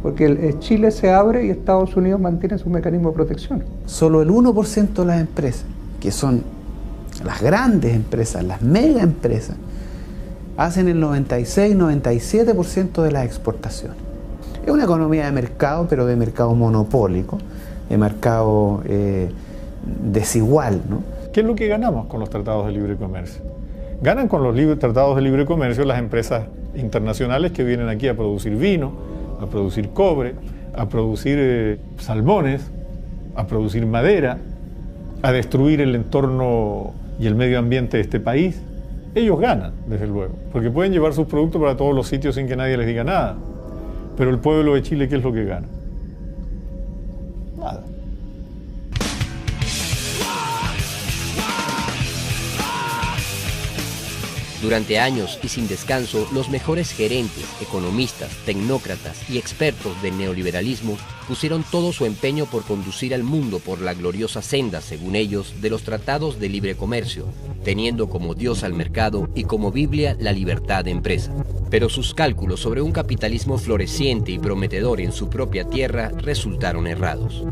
porque Chile se abre y Estados Unidos mantiene su mecanismo de protección. Solo el 1% de las empresas, que son las grandes empresas, las mega empresas, hacen el 96-97% de las exportaciones. Es una economía de mercado, pero de mercado monopólico, de mercado desigual, ¿no? ¿Qué es lo que ganamos con los tratados de libre comercio? Ganan con los tratados de libre comercio las empresas internacionales que vienen aquí a producir vino, a producir cobre, a producir salmones, a producir madera, a destruir el entorno y el medio ambiente de este país. Ellos ganan, desde luego, porque pueden llevar sus productos para todos los sitios sin que nadie les diga nada. Pero el pueblo de Chile, ¿qué es lo que gana? Nada. Durante años y sin descanso, los mejores gerentes, economistas, tecnócratas y expertos del neoliberalismo pusieron todo su empeño por conducir al mundo por la gloriosa senda, según ellos, de los tratados de libre comercio, teniendo como Dios al mercado y como Biblia la libertad de empresa. Pero sus cálculos sobre un capitalismo floreciente y prometedor en su propia tierra resultaron errados.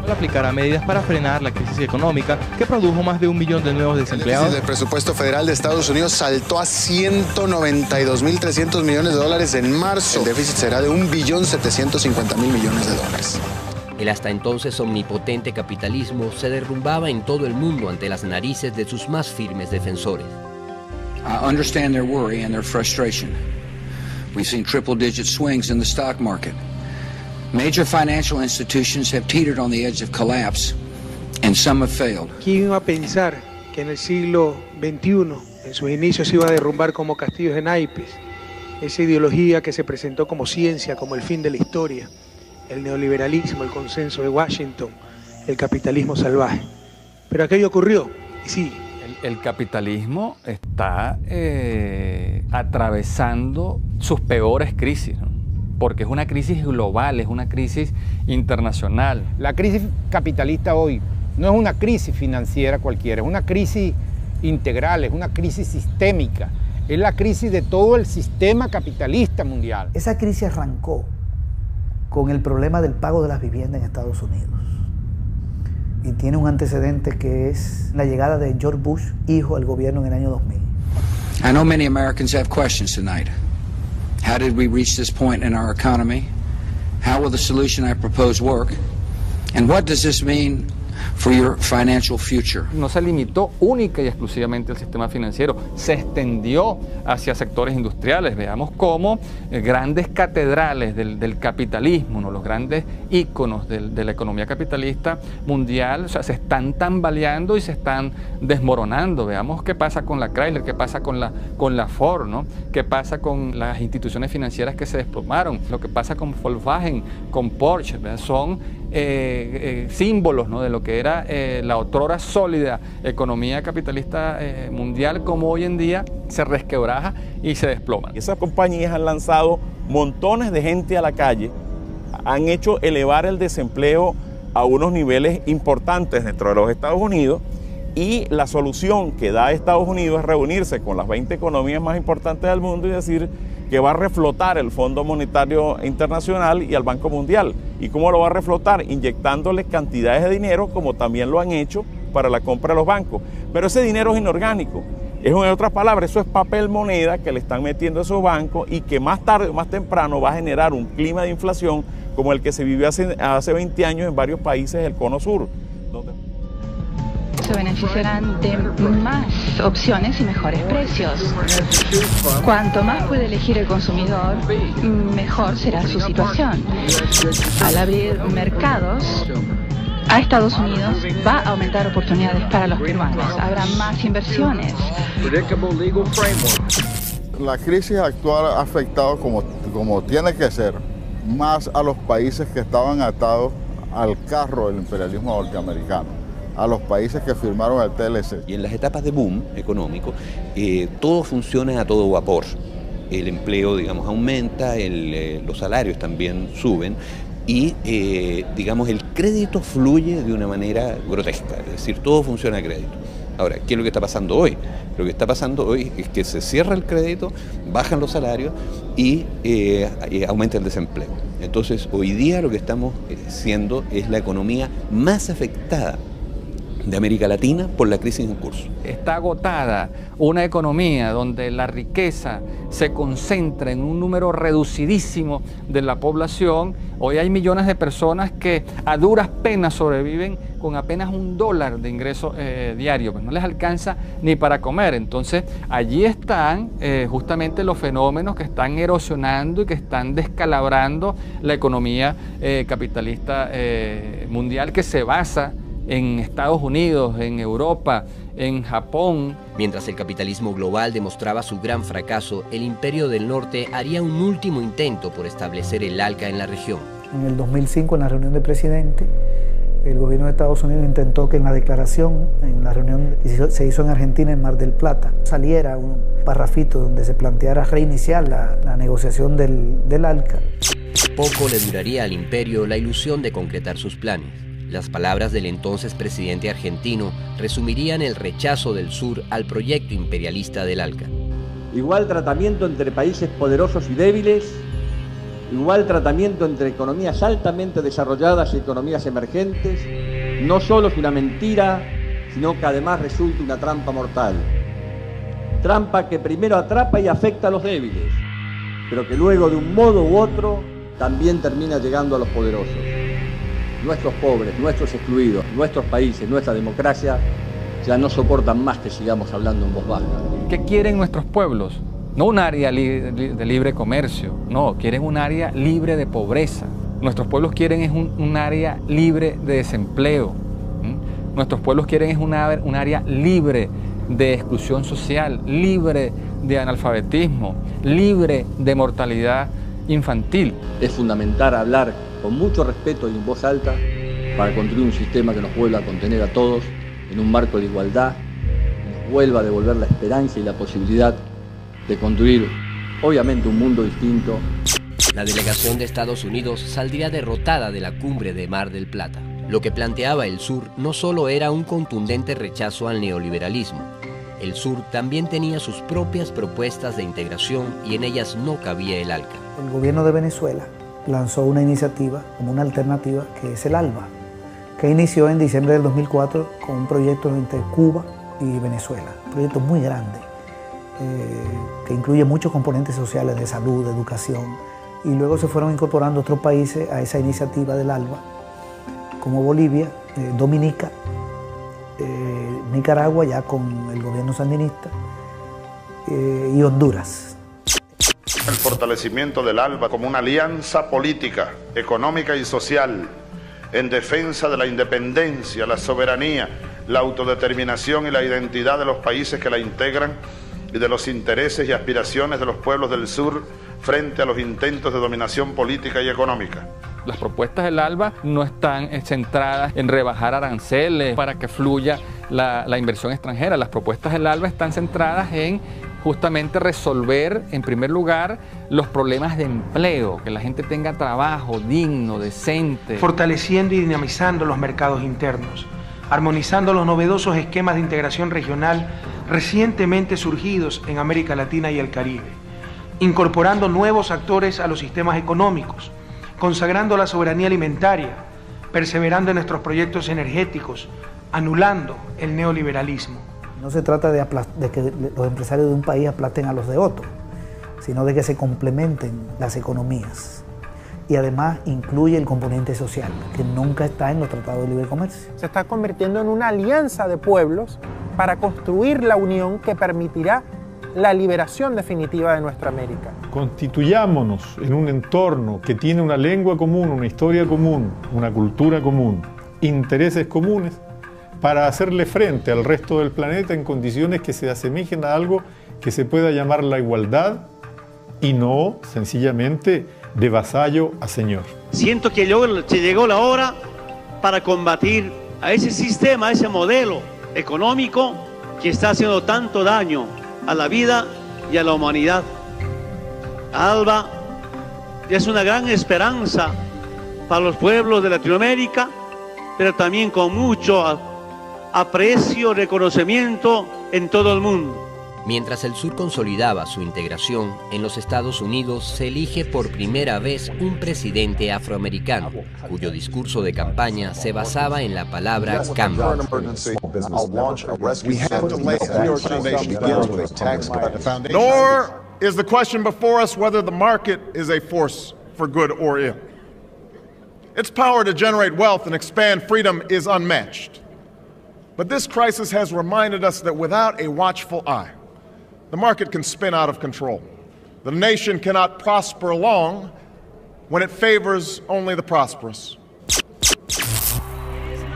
Aplicará medidas para frenar la crisis económica que produjo más de 1 millón de nuevos desempleados. El déficit del presupuesto federal de Estados Unidos saltó a 192.300 millones de dólares en marzo. El déficit será de 1.750.000 millones de dólares. El hasta entonces omnipotente capitalismo se derrumbaba en todo el mundo ante las narices de sus más firmes defensores. I understand their worry and their frustration. We've seen triple-digit swings in the stock market. Major financial institutions have teetered on the edge of collapse, and some have failed. ¿Quién iba a pensar que en el siglo XXI, en sus inicios, se iba a derrumbar como castillos de naipes esa ideología que se presentó como ciencia, como el fin de la historia, el neoliberalismo, el consenso de Washington, el capitalismo salvaje? Pero aquello ocurrió, y sí. El capitalismo está atravesando sus peores crisis, ¿no? Porque es una crisis global, es una crisis internacional. La crisis capitalista hoy no es una crisis financiera cualquiera, es una crisis integral, es una crisis sistémica, es la crisis de todo el sistema capitalista mundial. Esa crisis arrancó con el problema del pago de las viviendas en Estados Unidos y tiene un antecedente que es la llegada de George Bush, hijo, al gobierno en el año 2000. I know many Americans have questions tonight. How did we reach this point in our economy? How will the solution I propose work? And what does this mean for your financial future? No se limitó única y exclusivamente al sistema financiero, se extendió hacia sectores industriales. Veamos cómo grandes catedrales del capitalismo, ¿no? Los grandes íconos de la economía capitalista mundial, o sea, se están tambaleando y se están desmoronando. Veamos qué pasa con la Chrysler, qué pasa con la Ford, ¿no? Qué pasa con las instituciones financieras que se desplomaron, lo que pasa con Volkswagen, con Porsche, ¿verdad? Son símbolos, ¿no? De lo que era la otrora sólida economía capitalista mundial, como hoy en día se resquebraja y se desploma. Esas compañías han lanzado montones de gente a la calle, han hecho elevar el desempleo a unos niveles importantes dentro de los Estados Unidos, y la solución que da Estados Unidos es reunirse con las 20 economías más importantes del mundo y decir que va a reflotar el Fondo Monetario Internacional y al Banco Mundial. ¿Y cómo lo va a reflotar? Inyectándole cantidades de dinero, como también lo han hecho para la compra de los bancos. Pero ese dinero es inorgánico. En otras palabras, eso es papel moneda que le están metiendo a esos bancos y que más tarde o más temprano va a generar un clima de inflación como el que se vivió hace 20 años en varios países del Cono Sur. Se beneficiarán de más opciones y mejores precios. Cuanto más puede elegir el consumidor, mejor será su situación. Al abrir mercados a Estados Unidos, va a aumentar oportunidades para los peruanos. Habrá más inversiones. La crisis actual ha afectado, como tiene que ser, más a los países que estaban atados al carro del imperialismo norteamericano, a los países que firmaron el TLC. Y en las etapas de boom económico, todo funciona a todo vapor. El empleo, digamos, aumenta, los salarios también suben y, digamos, el crédito fluye de una manera grotesca, es decir, todo funciona a crédito. Ahora, ¿qué es lo que está pasando hoy? Lo que está pasando hoy es que se cierra el crédito, bajan los salarios y aumenta el desempleo. Entonces, hoy día lo que estamos siendo es la economía más afectada de América Latina por la crisis en curso. Está agotada una economía donde la riqueza se concentra en un número reducidísimo de la población. Hoy hay millones de personas que a duras penas sobreviven con apenas $1 de ingreso diario, pues no les alcanza ni para comer. Entonces allí están justamente los fenómenos que están erosionando y que están descalabrando la economía capitalista mundial, que se basa en Estados Unidos, en Europa, en Japón. Mientras el capitalismo global demostraba su gran fracaso, el Imperio del Norte haría un último intento por establecer el ALCA en la región. En el 2005, en la reunión de presidente, el gobierno de Estados Unidos intentó que en la declaración, en la reunión que se hizo en Argentina, en Mar del Plata, saliera un parrafito donde se planteara reiniciar la negociación del ALCA. Poco le duraría al imperio la ilusión de concretar sus planes. Las palabras del entonces presidente argentino resumirían el rechazo del sur al proyecto imperialista del ALCA. Igual tratamiento entre países poderosos y débiles, igual tratamiento entre economías altamente desarrolladas y economías emergentes, no solo es una mentira, sino que además resulta una trampa mortal. Trampa que primero atrapa y afecta a los débiles, pero que luego de un modo u otro también termina llegando a los poderosos. Nuestros pobres, nuestros excluidos, nuestros países, nuestra democracia ya no soportan más que sigamos hablando en voz baja. ¿Qué quieren nuestros pueblos? No un área de libre comercio, no, quieren un área libre de pobreza. Nuestros pueblos quieren es un área libre de desempleo. Nuestros pueblos quieren es un área libre de exclusión social, libre de analfabetismo, libre de mortalidad infantil. Es fundamental hablar con mucho respeto y en voz alta para construir un sistema que nos vuelva a contener a todos en un marco de igualdad, que nos vuelva a devolver la esperanza y la posibilidad de construir, obviamente, un mundo distinto. La delegación de Estados Unidos saldría derrotada de la cumbre de Mar del Plata. Lo que planteaba el sur no solo era un contundente rechazo al neoliberalismo. El sur también tenía sus propias propuestas de integración y en ellas no cabía el ALCA. El gobierno de Venezuela lanzó una iniciativa como una alternativa que es el ALBA, que inició en diciembre del 2004 con un proyecto entre Cuba y Venezuela. Un proyecto muy grande, que incluye muchos componentes sociales de salud, de educación, y luego se fueron incorporando otros países a esa iniciativa del ALBA, como Bolivia, Dominica, Nicaragua ya con el gobierno sandinista, y Honduras. El fortalecimiento del ALBA como una alianza política, económica y social en defensa de la independencia, la soberanía, la autodeterminación y la identidad de los países que la integran y de los intereses y aspiraciones de los pueblos del sur frente a los intentos de dominación política y económica. Las propuestas del ALBA no están centradas en rebajar aranceles para que fluya la inversión extranjera. Las propuestas del ALBA están centradas en justamente resolver, en primer lugar, los problemas de empleo, que la gente tenga trabajo digno, decente. Fortaleciendo y dinamizando los mercados internos, armonizando los novedosos esquemas de integración regional recientemente surgidos en América Latina y el Caribe, incorporando nuevos actores a los sistemas económicos, consagrando la soberanía alimentaria, perseverando en nuestros proyectos energéticos, anulando el neoliberalismo. No se trata de que los empresarios de un país aplasten a los de otro, sino de que se complementen las economías. Y además incluye el componente social, que nunca está en los tratados de libre comercio. Se está convirtiendo en una alianza de pueblos para construir la unión que permitirá la liberación definitiva de nuestra América. Constituyámonos en un entorno que tiene una lengua común, una historia común, una cultura común, intereses comunes, para hacerle frente al resto del planeta en condiciones que se asemejen a algo que se pueda llamar la igualdad y no sencillamente de vasallo a señor. Siento que llegó la hora para combatir a ese sistema, a ese modelo económico que está haciendo tanto daño a la vida y a la humanidad. ALBA es una gran esperanza para los pueblos de Latinoamérica, pero también con mucho aprecio, reconocimiento en todo el mundo. Mientras el sur consolidaba su integración, en los Estados Unidos se elige por primera vez un presidente afroamericano, cuyo discurso de campaña se basaba en la palabra cambio. Nor is the question before us whether the market is a force for good or ill. Its power to generate wealth and expand freedom is unmatched. But this crisis has reminded us that without a watchful eye, the market can spin out of control. The nation cannot prosper long when it favors only the prosperous.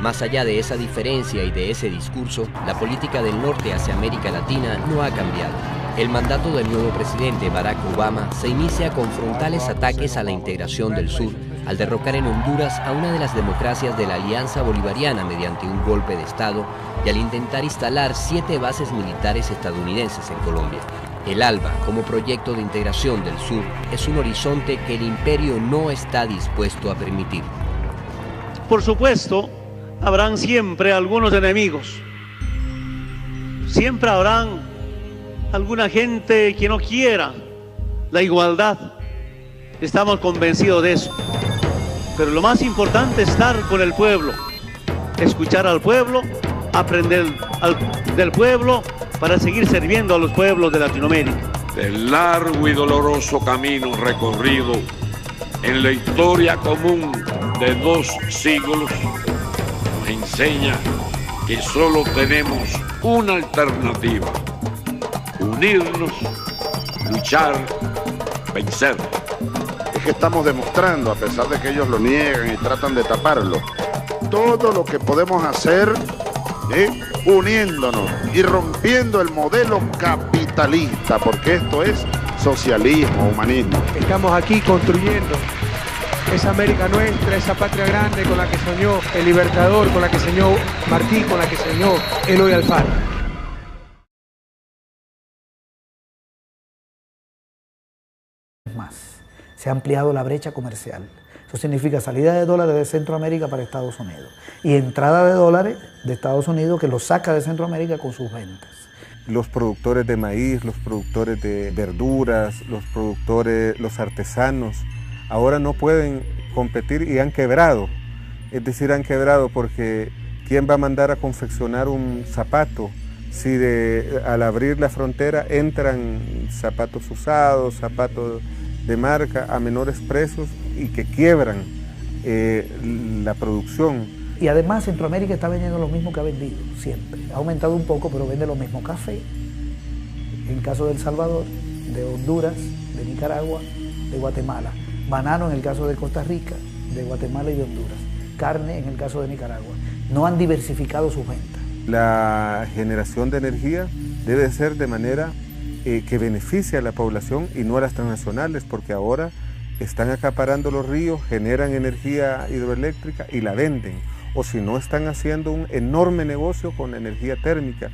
Más allá de esa diferencia y de ese discurso, la política del norte hacia América Latina no ha cambiado. El mandato del nuevo presidente Barack Obama se inicia con frontales ataques a la integración del sur, al derrocar en Honduras a una de las democracias de la Alianza Bolivariana mediante un golpe de Estado y al intentar instalar 7 bases militares estadounidenses en Colombia. El ALBA, como proyecto de integración del sur, es un horizonte que el imperio no está dispuesto a permitir. Por supuesto, habrán siempre algunos enemigos. Siempre habrán alguna gente que no quiera la igualdad. Estamos convencidos de eso. Pero lo más importante es estar con el pueblo, escuchar al pueblo, aprender del pueblo para seguir sirviendo a los pueblos de Latinoamérica. El largo y doloroso camino recorrido en la historia común de 2 siglos nos enseña que solo tenemos una alternativa: unirnos, luchar, vencer. Es que estamos demostrando, a pesar de que ellos lo niegan y tratan de taparlo, todo lo que podemos hacer uniéndonos y rompiendo el modelo capitalista, porque esto es socialismo, humanismo. Estamos aquí construyendo esa América nuestra, esa patria grande con la que soñó el Libertador, con la que soñó Martí, con la que soñó Eloy Alfaro. Se ha ampliado la brecha comercial. Eso significa salida de dólares de Centroamérica para Estados Unidos y entrada de dólares de Estados Unidos que los saca de Centroamérica con sus ventas. Los productores de maíz, los productores de verduras, los artesanos, ahora no pueden competir y han quebrado. Es decir, han quebrado porque ¿quién va a mandar a confeccionar un zapato si al abrir la frontera entran zapatos usados, zapatos de marca a menores precios y que quiebran la producción? Y además Centroamérica está vendiendo lo mismo que ha vendido siempre. Ha aumentado un poco, pero vende lo mismo: café, en caso de El Salvador, de Honduras, de Nicaragua, de Guatemala; banano en el caso de Costa Rica, de Guatemala y de Honduras; carne en el caso de Nicaragua. No han diversificado sus ventas. La generación de energía debe ser de manera que beneficie a la población y no a las transnacionales, porque ahora están acaparando los ríos, generan energía hidroeléctrica y la venden. O si no, están haciendo un enorme negocio con la energía térmica,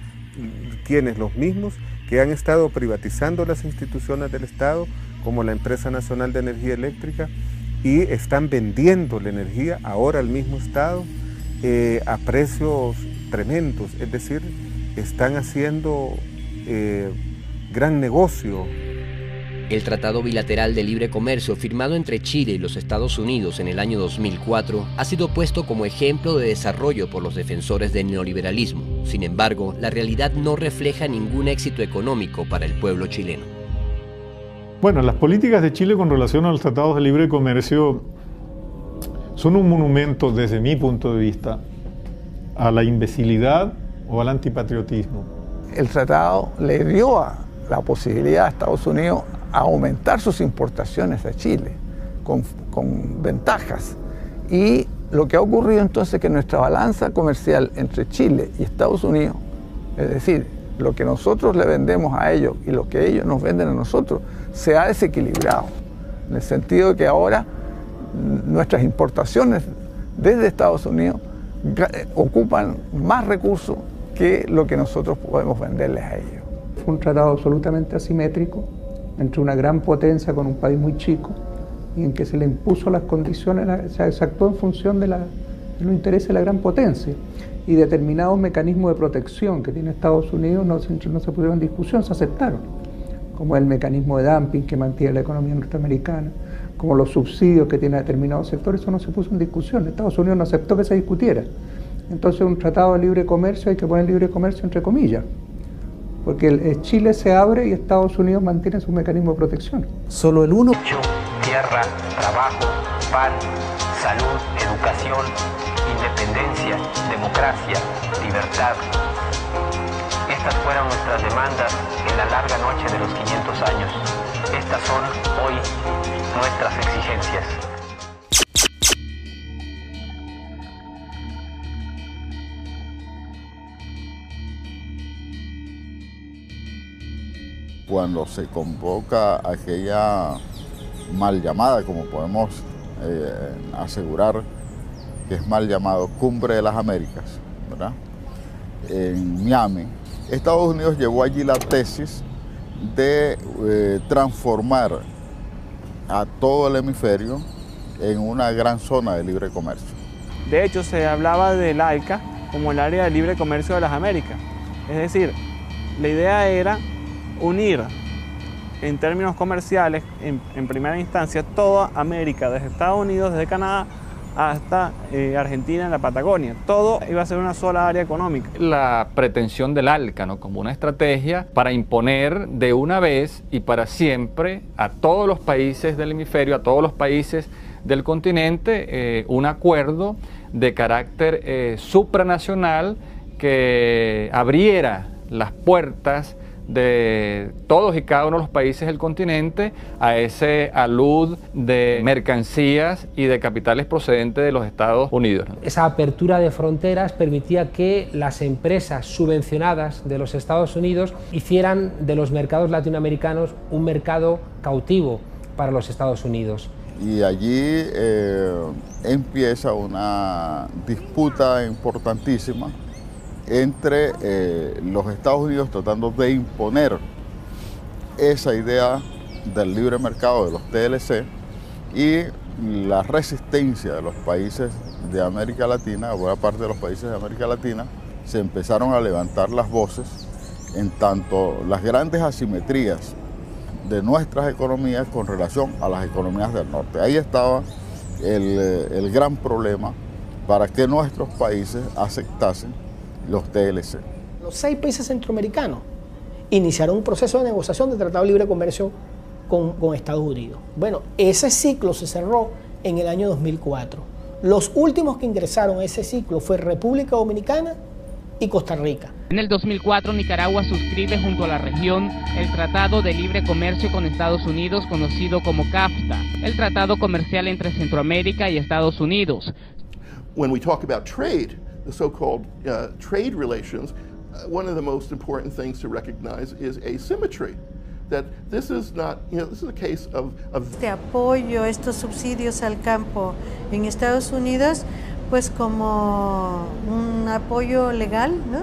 quienes los mismos que han estado privatizando las instituciones del Estado, como la Empresa Nacional de Energía Eléctrica, y están vendiendo la energía ahora al mismo Estado a precios tremendos. Es decir, están haciendo gran negocio. El Tratado Bilateral de Libre Comercio firmado entre Chile y los Estados Unidos en el año 2004 ha sido puesto como ejemplo de desarrollo por los defensores del neoliberalismo. Sin embargo, la realidad no refleja ningún éxito económico para el pueblo chileno. Bueno, las políticas de Chile con relación a los tratados de libre comercio son un monumento, desde mi punto de vista, a la imbecilidad o al antipatriotismo. El tratado le dio la posibilidad a Estados Unidos a aumentar sus importaciones a Chile con ventajas. Y lo que ha ocurrido entonces es que nuestra balanza comercial entre Chile y Estados Unidos, es decir, lo que nosotros le vendemos a ellos y lo que ellos nos venden a nosotros, se ha desequilibrado. En el sentido de que ahora nuestras importaciones desde Estados Unidos ocupan más recursos que lo que nosotros podemos venderles a ellos. Fue un tratado absolutamente asimétrico entre una gran potencia con un país muy chico, y en que se le impuso las condiciones, se actuó en función de en los intereses de la gran potencia. Y determinados mecanismos de protección que tiene Estados Unidos no se pusieron en discusión, se aceptaron, como el mecanismo de dumping que mantiene la economía norteamericana, como los subsidios que tiene determinados sectores, eso no se puso en discusión. Estados Unidos no aceptó que se discutiera. Entonces un tratado de libre comercio hay que poner libre comercio entre comillas, porque Chile se abre y Estados Unidos mantiene su mecanismo de protección. Solo el 1%. Tierra, trabajo, pan, salud, educación, independencia, democracia, libertad. Estas fueron nuestras demandas en la larga noche de los 500 años. Estas son hoy nuestras exigencias. Cuando se convoca aquella mal llamada, como podemos asegurar que es mal llamado, Cumbre de las Américas, ¿verdad?, en Miami, Estados Unidos llevó allí la tesis de transformar a todo el hemisferio en una gran zona de libre comercio. De hecho, se hablaba del ALCA como el área de libre comercio de las Américas. Es decir, la idea era unir en términos comerciales, en primera instancia, toda América, desde Estados Unidos, desde Canadá, hasta Argentina en la Patagonia. Todo iba a ser una sola área económica. La pretensión del ALCA, ¿no?, como una estrategia para imponer de una vez y para siempre a todos los países del hemisferio, a todos los países del continente, un acuerdo de carácter supranacional que abriera las puertas de todos y cada uno de los países del continente a ese alud de mercancías y de capitales procedentes de los Estados Unidos. Esa apertura de fronteras permitía que las empresas subvencionadas de los Estados Unidos hicieran de los mercados latinoamericanos un mercado cautivo para los Estados Unidos. Y allí empieza una disputa importantísima entre los Estados Unidos tratando de imponer esa idea del libre mercado de los TLC y la resistencia de los países de América Latina, buena parte de los países de América Latina, se empezaron a levantar las voces en tanto las grandes asimetrías de nuestras economías con relación a las economías del norte. Ahí estaba el gran problema para que nuestros países aceptasen los TLC. Los 6 países centroamericanos iniciaron un proceso de negociación de Tratado de Libre Comercio con Estados Unidos. Bueno, ese ciclo se cerró en el año 2004. Los últimos que ingresaron a ese ciclo fue República Dominicana y Costa Rica. En el 2004, Nicaragua suscribe junto a la región el Tratado de Libre Comercio con Estados Unidos, conocido como CAFTA, el tratado comercial entre Centroamérica y Estados Unidos. When we talk about trade, the so-called trade relations, one of the most important things to recognize is asymmetry. That this is not, this is a case of Este apoyo, estos subsidios al campo en Estados Unidos, pues como un apoyo legal, ¿no?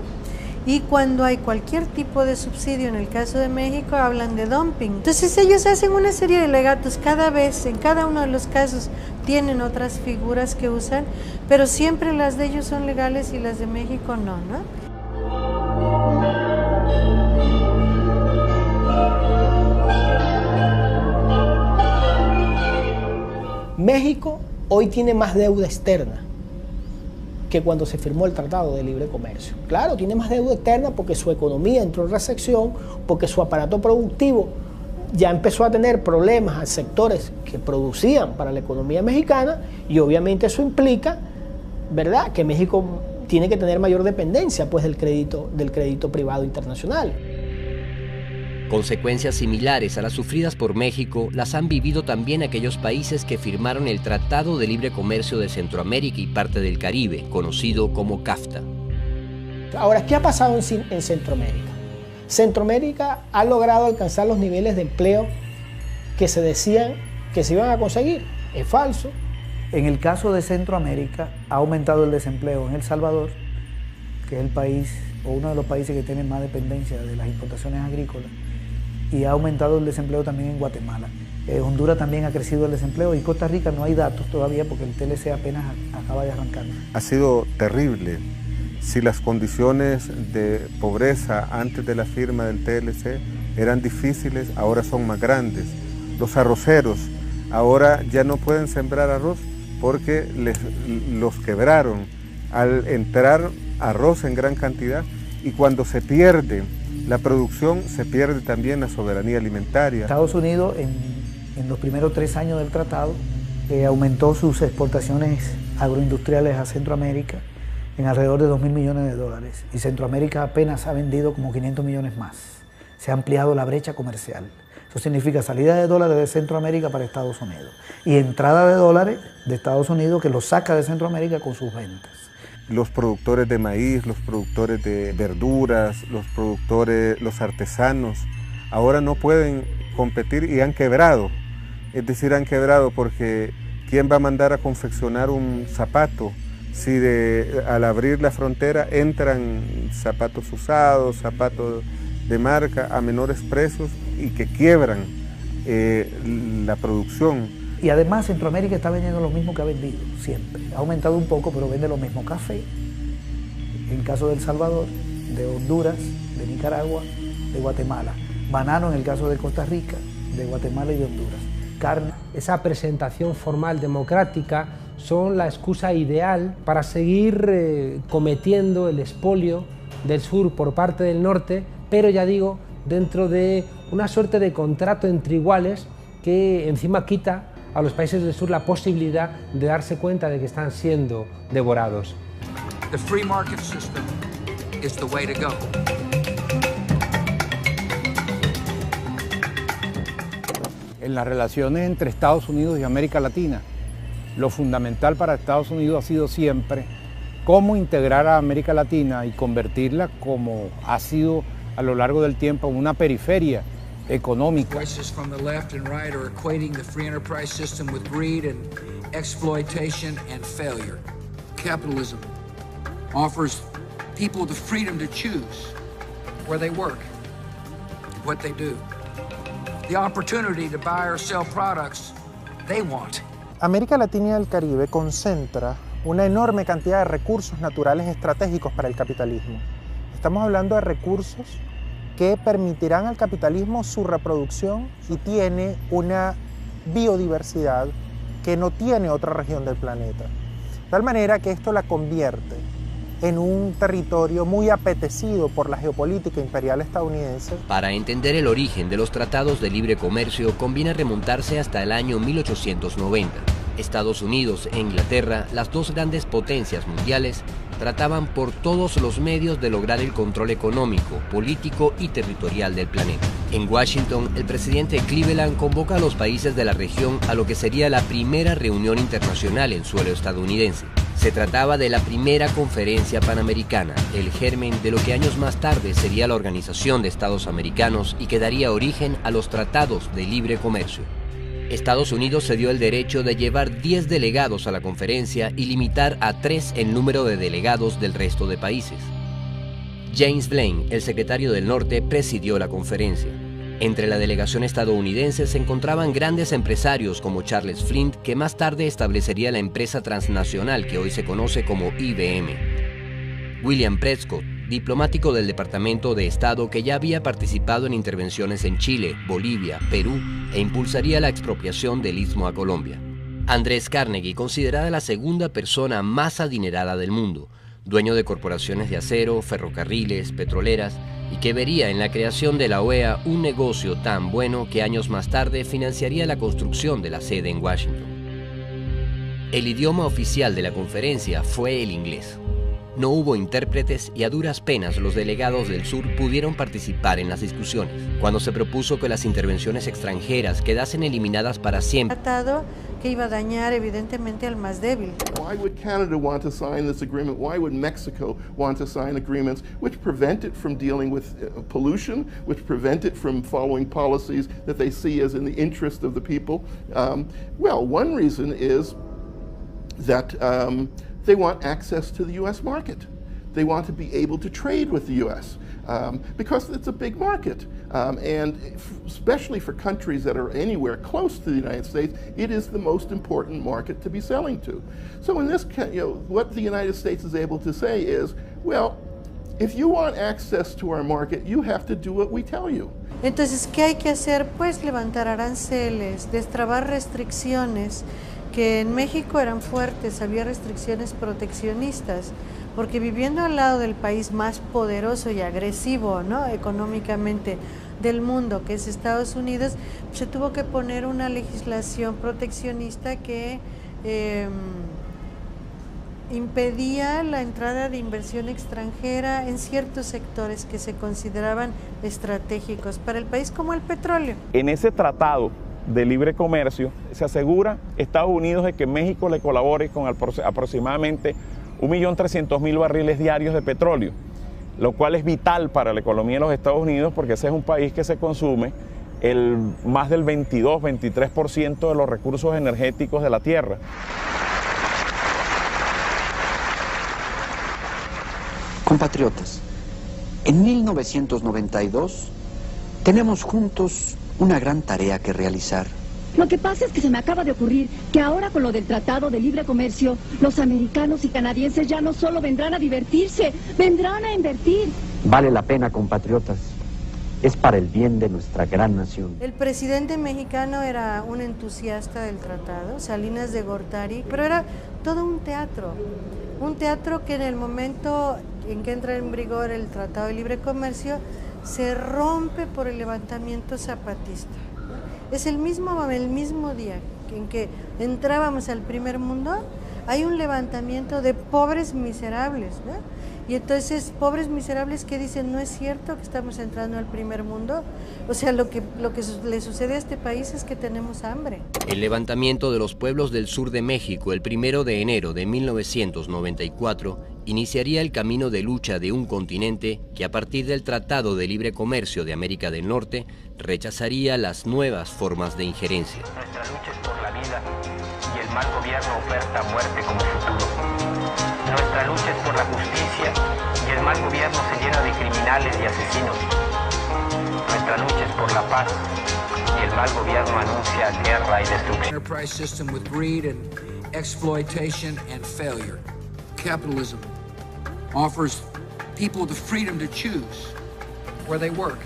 Y cuando hay cualquier tipo de subsidio, en el caso de México, hablan de dumping. Entonces ellos hacen una serie de alegatos cada vez, en cada uno de los casos tienen otras figuras que usan, pero siempre las de ellos son legales y las de México no, ¿no? México hoy tiene más deuda externa que cuando se firmó el Tratado de Libre Comercio. Claro, tiene más deuda externa porque su economía entró en recesión, porque su aparato productivo ya empezó a tener problemas a sectores que producían para la economía mexicana y obviamente eso implica, ¿verdad?, que México tiene que tener mayor dependencia pues del crédito privado internacional. Consecuencias similares a las sufridas por México las han vivido también aquellos países que firmaron el Tratado de Libre Comercio de Centroamérica y parte del Caribe, conocido como CAFTA. Ahora, ¿qué ha pasado en Centroamérica? Centroamérica ha logrado alcanzar los niveles de empleo que se decían que se iban a conseguir. Es falso. En el caso de Centroamérica, ha aumentado el desempleo en El Salvador, que es el país o uno de los países que tiene más dependencia de las importaciones agrícolas, y ha aumentado el desempleo también en Guatemala. Honduras también ha crecido el desempleo y Costa Rica no hay datos todavía porque el TLC apenas acaba de arrancar. Ha sido terrible. Si las condiciones de pobreza antes de la firma del TLC eran difíciles, ahora son más grandes. Los arroceros ahora ya no pueden sembrar arroz porque los quebraron al entrar arroz en gran cantidad, y cuando se pierde la producción, se pierde también la soberanía alimentaria. Estados Unidos en los primeros 3 años del tratado aumentó sus exportaciones agroindustriales a Centroamérica en alrededor de 2.000 millones de dólares, y Centroamérica apenas ha vendido como 500 millones más. Se ha ampliado la brecha comercial. Eso significa salida de dólares de Centroamérica para Estados Unidos y entrada de dólares de Estados Unidos que los saca de Centroamérica con sus ventas. Los productores de maíz, los productores de verduras, los artesanos, ahora no pueden competir y han quebrado. Es decir, han quebrado porque ¿quién va a mandar a confeccionar un zapato si al abrir la frontera entran zapatos usados, zapatos de marca a menores precios y que quiebran la producción? Y además Centroamérica está vendiendo lo mismo que ha vendido siempre. Ha aumentado un poco, pero vende lo mismo. Café, en caso de El Salvador, de Honduras, de Nicaragua, de Guatemala. Banano en el caso de Costa Rica, de Guatemala y de Honduras. Carne. Esa presentación formal democrática son la excusa ideal para seguir cometiendo el expolio del sur por parte del norte, pero ya digo, dentro de una suerte de contrato entre iguales que encima quita a los países del sur la posibilidad de darse cuenta de que están siendo devorados. The free market system is the way to go. En las relaciones entre Estados Unidos y América Latina, lo fundamental para Estados Unidos ha sido siempre cómo integrar a América Latina y convertirla, como ha sido a lo largo del tiempo, en una periferia económica. Voices from the left and right are equating the free enterprise system with greed and exploitation and failure. Capitalism offers people the freedom to choose where they work, what they do, the opportunity to buy or sell products they want. América Latina y el Caribe concentra una enorme cantidad de recursos naturales estratégicos para el capitalismo. Estamos hablando de recursos que permitirán al capitalismo su reproducción y tiene una biodiversidad que no tiene otra región del planeta. De tal manera que esto la convierte en un territorio muy apetecido por la geopolítica imperial estadounidense. Para entender el origen de los tratados de libre comercio conviene remontarse hasta el año 1890. Estados Unidos e Inglaterra, las dos grandes potencias mundiales, trataban por todos los medios de lograr el control económico, político y territorial del planeta. En Washington, el presidente Cleveland convoca a los países de la región a lo que sería la primera reunión internacional en suelo estadounidense. Se trataba de la primera conferencia panamericana, el germen de lo que años más tarde sería la Organización de Estados Americanos y que daría origen a los tratados de libre comercio. Estados Unidos se dio el derecho de llevar 10 delegados a la conferencia y limitar a 3 el número de delegados del resto de países. James Blaine, el secretario del Norte, presidió la conferencia. Entre la delegación estadounidense se encontraban grandes empresarios como Charles Flint, que más tarde establecería la empresa transnacional que hoy se conoce como IBM. William Prescott, diplomático del Departamento de Estado que ya había participado en intervenciones en Chile, Bolivia, Perú e impulsaría la expropiación del Istmo a Colombia. Andrés Carnegie, considerada la segunda persona más adinerada del mundo, dueño de corporaciones de acero, ferrocarriles, petroleras, y que vería en la creación de la OEA un negocio tan bueno que años más tarde financiaría la construcción de la sede en Washington. El idioma oficial de la conferencia fue el inglés. No hubo intérpretes y a duras penas los delegados del sur pudieron participar en las discusiones. Cuando se propuso que las intervenciones extranjeras quedasen eliminadas para siempre, tratado que iba a dañar evidentemente al más débil. Why would Canada want to sign this agreement? Why would Mexico want to sign agreements which prevent it from dealing with pollution, which prevent it from following policies that they see as in the interest of the people? Well, one reason is that they want access to the U.S. market. They want to be able to trade with the U.S. Because it's a big market. And especially for countries that are anywhere close to the United States, it is the most important market to be selling to. So in this case, what the United States is able to say is, well, if you want access to our market, you have to do what we tell you. Entonces, ¿qué hay que hacer? Pues levantar aranceles, destrabar restricciones que en México eran fuertes, había restricciones proteccionistas, porque viviendo al lado del país más poderoso y agresivo, ¿no?, económicamente del mundo, que es Estados Unidos, se tuvo que poner una legislación proteccionista que impedía la entrada de inversión extranjera en ciertos sectores que se consideraban estratégicos para el país, como el petróleo. En ese tratado de libre comercio se asegura Estados Unidos de que México le colabore con aproximadamente 1.300.000 barriles diarios de petróleo, lo cual es vital para la economía de los Estados Unidos porque ese es un país que se consume más del 22-23% de los recursos energéticos de la tierra. Compatriotas, en 1992 tenemos juntos una gran tarea que realizar. Lo que pasa es que se me acaba de ocurrir que ahora con lo del Tratado de Libre Comercio, los americanos y canadienses ya no solo vendrán a divertirse, vendrán a invertir. Vale la pena, compatriotas. Es para el bien de nuestra gran nación. El presidente mexicano era un entusiasta del tratado, Salinas de Gortari, pero era todo un teatro que en el momento en que entra en vigor el Tratado de Libre Comercio se rompe por el levantamiento zapatista. Es el mismo día en que entrábamos al primer mundo, hay un levantamiento de pobres miserables, ¿no? Y entonces, pobres miserables que dicen, no es cierto que estamos entrando al primer mundo. O sea, lo que le sucede a este país es que tenemos hambre. El levantamiento de los pueblos del sur de México el 1 de enero de 1994 iniciaría el camino de lucha de un continente que a partir del Tratado de Libre Comercio de América del Norte rechazaría las nuevas formas de injerencia. Nuestra lucha es por la vida y el mal gobierno oferta muerte como futuro. Nuestra lucha es por la justicia y el mal gobierno se llena de criminales y asesinos. Nuestra lucha es por la paz y el mal gobierno anuncia guerra y destrucción. Enterprise system with greed and exploitation and failure. Capitalism offers people the freedom to choose where they work,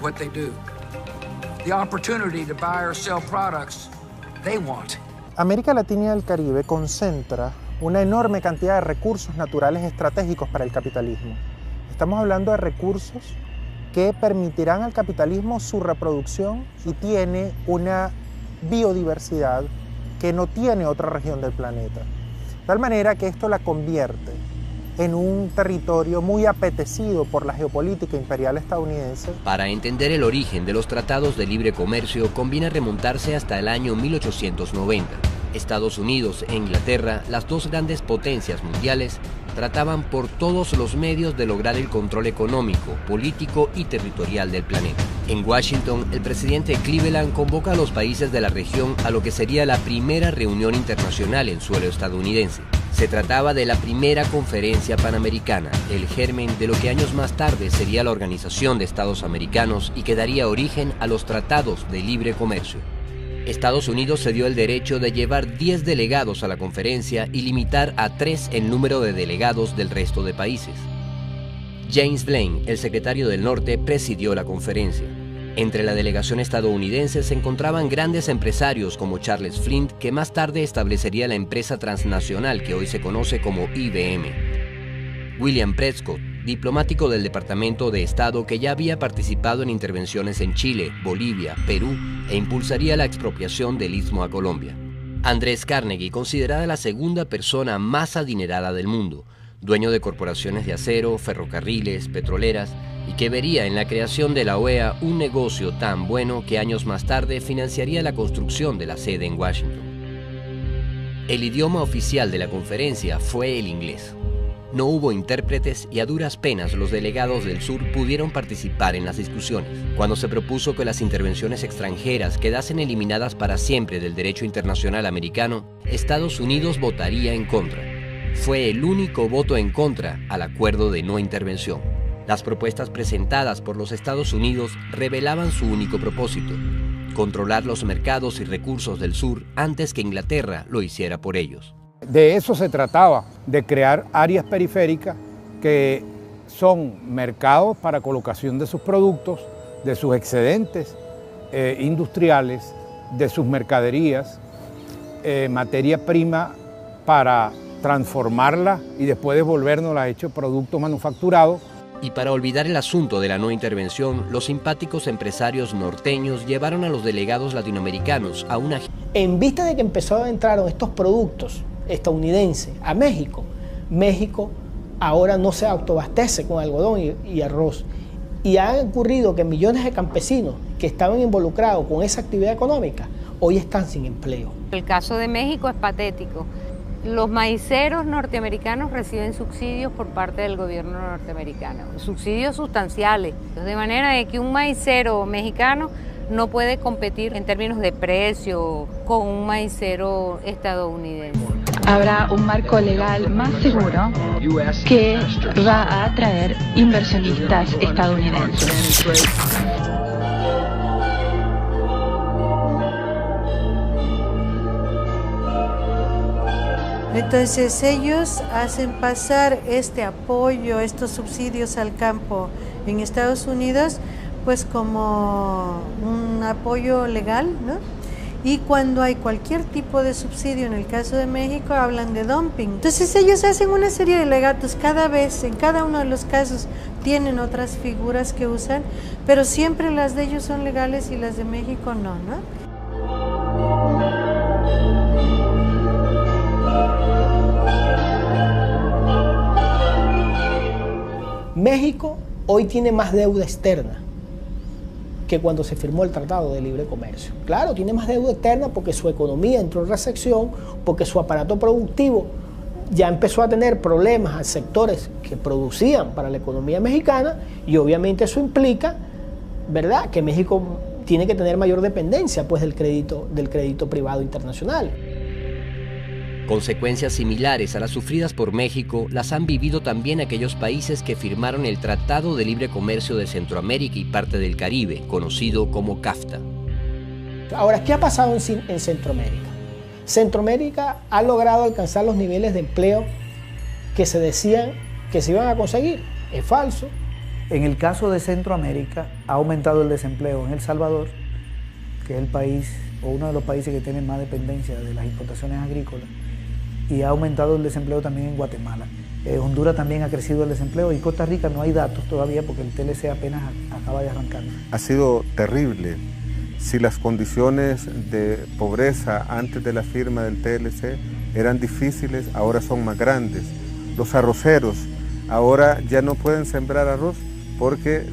what they do, the opportunity to buy or sell products they want. América Latina y el Caribe concentra una enorme cantidad de recursos naturales estratégicos para el capitalismo. Estamos hablando de recursos que permitirán al capitalismo su reproducción y tiene una biodiversidad que no tiene otra región del planeta. De tal manera que esto la convierte en un territorio muy apetecido por la geopolítica imperial estadounidense. Para entender el origen de los tratados de libre comercio conviene remontarse hasta el año 1890. Estados Unidos e Inglaterra, las dos grandes potencias mundiales, trataban por todos los medios de lograr el control económico, político y territorial del planeta. En Washington, el presidente Cleveland convoca a los países de la región a lo que sería la primera reunión internacional en suelo estadounidense. Se trataba de la primera conferencia panamericana, el germen de lo que años más tarde sería la Organización de Estados Americanos y que daría origen a los tratados de libre comercio. Estados Unidos se dio el derecho de llevar 10 delegados a la conferencia y limitar a 3 el número de delegados del resto de países. James Blaine, el secretario del Norte, presidió la conferencia. Entre la delegación estadounidense se encontraban grandes empresarios como Charles Flint, que más tarde establecería la empresa transnacional que hoy se conoce como IBM. William Prescott, diplomático del Departamento de Estado que ya había participado en intervenciones en Chile, Bolivia, Perú e impulsaría la expropiación del Istmo a Colombia. Andrés Carnegie, considerada la segunda persona más adinerada del mundo, dueño de corporaciones de acero, ferrocarriles, petroleras, y que vería en la creación de la OEA un negocio tan bueno que años más tarde financiaría la construcción de la sede en Washington. El idioma oficial de la conferencia fue el inglés. No hubo intérpretes y a duras penas los delegados del sur pudieron participar en las discusiones. Cuando se propuso que las intervenciones extranjeras quedasen eliminadas para siempre del derecho internacional americano, Estados Unidos votaría en contra. Fue el único voto en contra al acuerdo de no intervención. Las propuestas presentadas por los Estados Unidos revelaban su único propósito: controlar los mercados y recursos del sur antes que Inglaterra lo hiciera por ellos. De eso se trataba, de crear áreas periféricas que son mercados para colocación de sus productos, de sus excedentes industriales, de sus mercaderías, materia prima para transformarla y después devolvernosla hecho productos manufacturados. Y para olvidar el asunto de la no intervención, los simpáticos empresarios norteños llevaron a los delegados latinoamericanos a una... En vista de que empezaron a entrar estos productos estadounidenses a México, México ahora no se autoabastece con algodón y arroz. Y ha ocurrido que millones de campesinos que estaban involucrados con esa actividad económica hoy están sin empleo. El caso de México es patético. Los maiceros norteamericanos reciben subsidios por parte del gobierno norteamericano, subsidios sustanciales, de manera de que un maicero mexicano no puede competir en términos de precio con un maicero estadounidense. Habrá un marco legal más seguro que va a atraer inversionistas estadounidenses. Entonces ellos hacen pasar este apoyo, estos subsidios al campo en Estados Unidos, pues como un apoyo legal, ¿no? Y cuando hay cualquier tipo de subsidio, en el caso de México, hablan de dumping. Entonces ellos hacen una serie de alegatos cada vez, en cada uno de los casos tienen otras figuras que usan, pero siempre las de ellos son legales y las de México no, ¿no? México hoy tiene más deuda externa que cuando se firmó el Tratado de Libre Comercio. Claro, tiene más deuda externa porque su economía entró en recesión, porque su aparato productivo ya empezó a tener problemas a sectores que producían para la economía mexicana y obviamente eso implica, ¿verdad?, que México tiene que tener mayor dependencia pues, del crédito privado internacional. Consecuencias similares a las sufridas por México las han vivido también aquellos países que firmaron el Tratado de Libre Comercio de Centroamérica y parte del Caribe, conocido como CAFTA. Ahora, ¿qué ha pasado en Centroamérica? Centroamérica ha logrado alcanzar los niveles de empleo que se decían que se iban a conseguir. Es falso. En el caso de Centroamérica, ha aumentado el desempleo en El Salvador, que es el país o uno de los países que tiene más dependencia de las importaciones agrícolas, y ha aumentado el desempleo también en Guatemala. Honduras también ha crecido el desempleo y Costa Rica no hay datos todavía porque el TLC apenas acaba de arrancar. Ha sido terrible. Si las condiciones de pobreza antes de la firma del TLC eran difíciles, ahora son más grandes. Los arroceros ahora ya no pueden sembrar arroz porque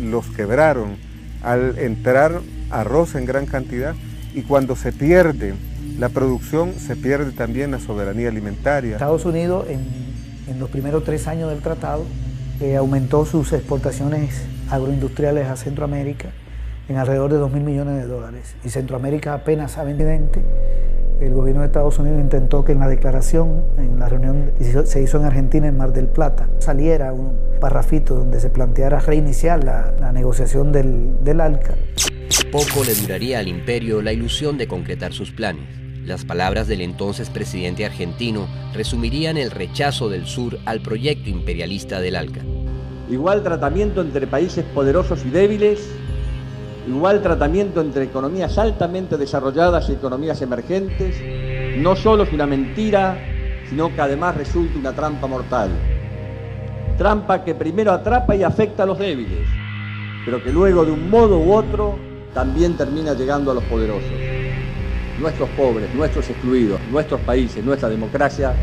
los quebraron al entrar arroz en gran cantidad, y cuando se pierde la producción, se pierde también la soberanía alimentaria. Estados Unidos en los primeros 3 años del tratado aumentó sus exportaciones agroindustriales a Centroamérica en alrededor de $2.000 millones y Centroamérica apenas sabe. El gobierno de Estados Unidos intentó que en la declaración, en la reunión que se hizo en Argentina, en Mar del Plata, saliera un parrafito donde se planteara reiniciar la negociación del ALCA. Poco le duraría al imperio la ilusión de concretar sus planes. Las palabras del entonces presidente argentino resumirían el rechazo del sur al proyecto imperialista del ALCA. Igual tratamiento entre países poderosos y débiles, igual tratamiento entre economías altamente desarrolladas y economías emergentes, no solo es una mentira, sino que además resulta una trampa mortal. Trampa que primero atrapa y afecta a los débiles, pero que luego de un modo u otro también termina llegando a los poderosos. Nuestros pobres, nuestros excluidos, nuestros países, nuestra democracia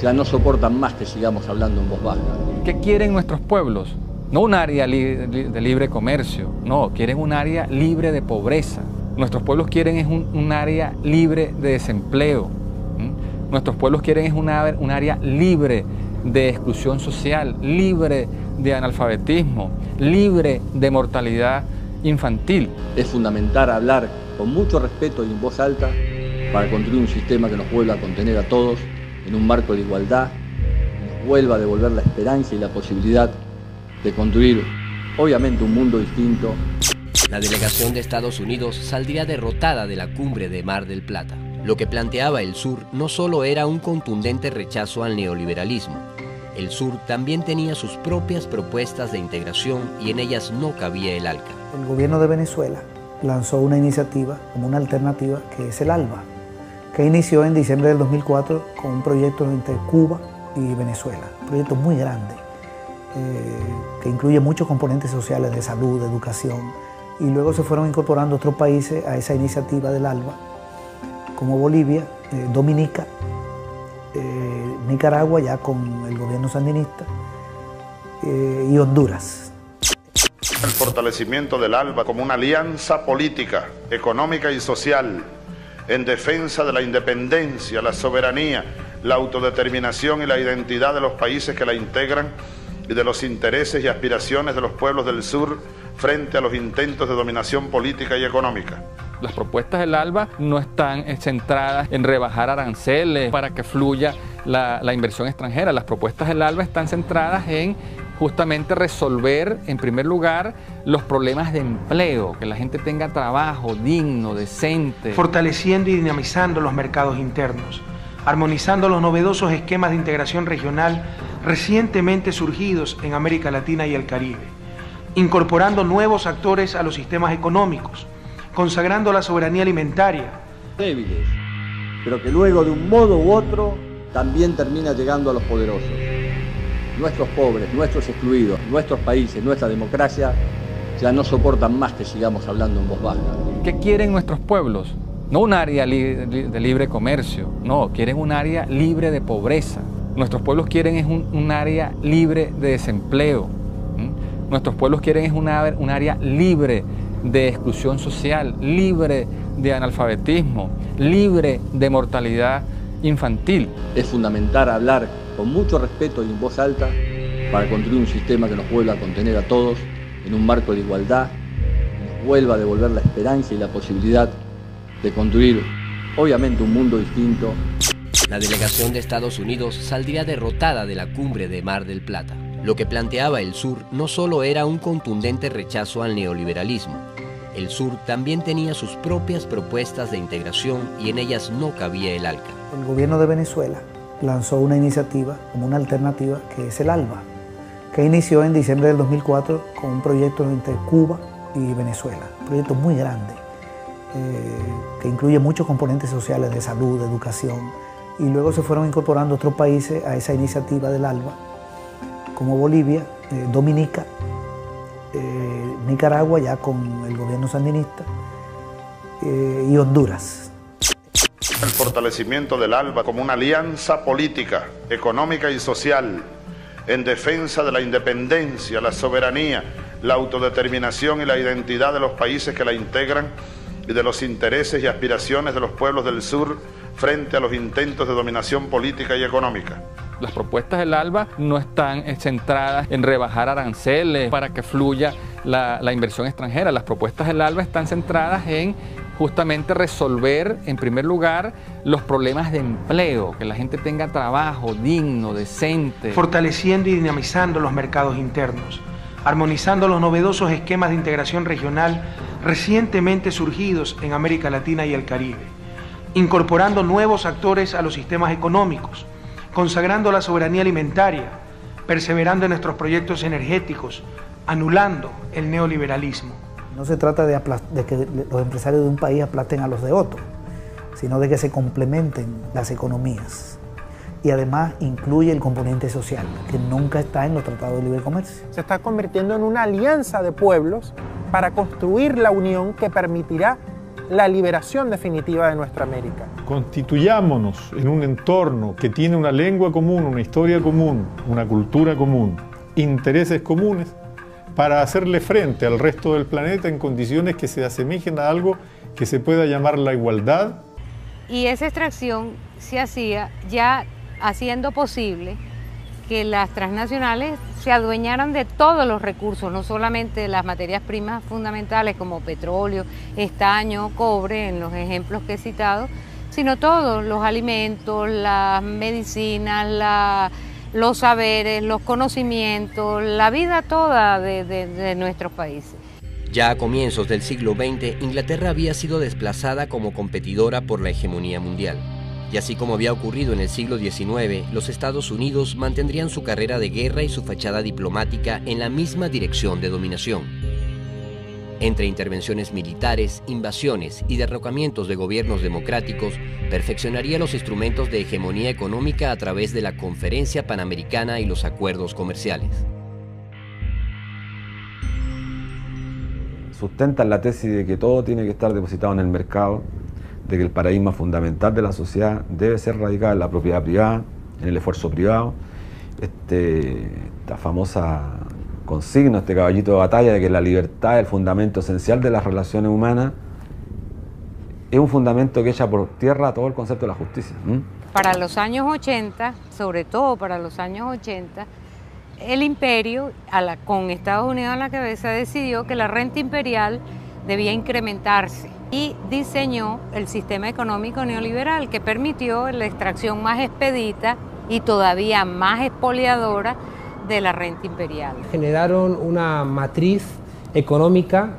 ya no soportan más que sigamos hablando en voz baja. ¿Qué quieren nuestros pueblos? No un área de libre comercio, no, quieren un área libre de pobreza. Nuestros pueblos quieren es un área libre de desempleo. Nuestros pueblos quieren es un área libre de exclusión social, libre de analfabetismo, libre de mortalidad infantil. Es fundamental hablar con mucho respeto y en voz alta para construir un sistema que nos vuelva a contener a todos en un marco de igualdad, nos vuelva a devolver la esperanza y la posibilidad de construir, obviamente, un mundo distinto. La delegación de Estados Unidos saldría derrotada de la cumbre de Mar del Plata. Lo que planteaba el sur no solo era un contundente rechazo al neoliberalismo. El sur también tenía sus propias propuestas de integración y en ellas no cabía el ALCA. El gobierno de Venezuela lanzó una iniciativa como una alternativa que es el ALBA, que inició en diciembre del 2004 con un proyecto entre Cuba y Venezuela. Un proyecto muy grande, que incluye muchos componentes sociales de salud, de educación, y luego se fueron incorporando otros países a esa iniciativa del ALBA, como Bolivia, Dominica, Nicaragua ya con el gobierno sandinista y Honduras. El fortalecimiento del ALBA como una alianza política, económica y social en defensa de la independencia, la soberanía, la autodeterminación y la identidad de los países que la integran y de los intereses y aspiraciones de los pueblos del sur frente a los intentos de dominación política y económica. Las propuestas del ALBA no están centradas en rebajar aranceles para que fluya la inversión extranjera. Las propuestas del ALBA están centradas en justamente resolver, en primer lugar, los problemas de empleo, que la gente tenga trabajo digno, decente. Fortaleciendo y dinamizando los mercados internos, armonizando los novedosos esquemas de integración regional recientemente surgidos en América Latina y el Caribe, incorporando nuevos actores a los sistemas económicos, consagrando la soberanía alimentaria. Débiles, pero que luego de un modo u otro también termina llegando a los poderosos. Nuestros pobres, nuestros excluidos, nuestros países, nuestra democracia ya no soportan más que sigamos hablando en voz baja. ¿Qué quieren nuestros pueblos? No un área de libre comercio, no, quieren un área libre de pobreza. Nuestros pueblos quieren es un área libre de desempleo. Nuestros pueblos quieren es un área libre de exclusión social, libre de analfabetismo, libre de mortalidad infantil. Es fundamental hablar con mucho respeto y en voz alta para construir un sistema que nos vuelva a contener a todos en un marco de igualdad, que nos vuelva a devolver la esperanza y la posibilidad de construir, obviamente, un mundo distinto. La delegación de Estados Unidos saldría derrotada de la cumbre de Mar del Plata. Lo que planteaba el sur no solo era un contundente rechazo al neoliberalismo. El sur también tenía sus propias propuestas de integración y en ellas no cabía el ALCA. El gobierno de Venezuela lanzó una iniciativa como una alternativa que es el ALBA, que inició en diciembre del 2004 con un proyecto entre Cuba y Venezuela. Un proyecto muy grande, que incluye muchos componentes sociales de salud, de educación, y luego se fueron incorporando otros países a esa iniciativa del ALBA, como Bolivia, Dominica, Nicaragua ya con el gobierno sandinista y Honduras. El fortalecimiento del ALBA como una alianza política, económica y social en defensa de la independencia, la soberanía, la autodeterminación y la identidad de los países que la integran y de los intereses y aspiraciones de los pueblos del sur frente a los intentos de dominación política y económica. Las propuestas del ALBA no están centradas en rebajar aranceles para que fluya la inversión extranjera. Las propuestas del ALBA están centradas en justamente resolver, en primer lugar, los problemas de empleo, que la gente tenga trabajo digno, decente. Fortaleciendo y dinamizando los mercados internos, armonizando los novedosos esquemas de integración regional recientemente surgidos en América Latina y el Caribe, incorporando nuevos actores a los sistemas económicos, consagrando la soberanía alimentaria, perseverando en nuestros proyectos energéticos, anulando el neoliberalismo. No se trata de que los empresarios de un país aplasten a los de otro, sino de que se complementen las economías. Y además incluye el componente social, que nunca está en los tratados de libre comercio. Se está convirtiendo en una alianza de pueblos para construir la unión que permitirá la liberación definitiva de nuestra América. Constituyámonos en un entorno que tiene una lengua común, una historia común, una cultura común, intereses comunes, para hacerle frente al resto del planeta en condiciones que se asemejen a algo que se pueda llamar la igualdad. Y esa extracción se hacía ya haciendo posible que las transnacionales se adueñaran de todos los recursos, no solamente de las materias primas fundamentales como petróleo, estaño, cobre, en los ejemplos que he citado, sino todos los alimentos, las medicinas, los saberes, los conocimientos, la vida toda de nuestros países. Ya a comienzos del siglo XX, Inglaterra había sido desplazada como competidora por la hegemonía mundial. Y así como había ocurrido en el siglo XIX, los Estados Unidos mantendrían su carrera de guerra y su fachada diplomática en la misma dirección de dominación. Entre intervenciones militares, invasiones y derrocamientos de gobiernos democráticos, perfeccionaría los instrumentos de hegemonía económica a través de la Conferencia Panamericana y los acuerdos comerciales. Sustentan la tesis de que todo tiene que estar depositado en el mercado, de que el paradigma fundamental de la sociedad debe ser radicado en la propiedad privada, en el esfuerzo privado. Esta famosa consigna, este caballito de batalla de que la libertad es el fundamento esencial de las relaciones humanas, es un fundamento que echa por tierra todo el concepto de la justicia. Para los años 80, sobre todo para los años 80, el imperio, con Estados Unidos a la cabeza, decidió que la renta imperial debía incrementarse y diseñó el sistema económico neoliberal que permitió la extracción más expedita y todavía más expoliadora de la renta imperial. Generaron una matriz económica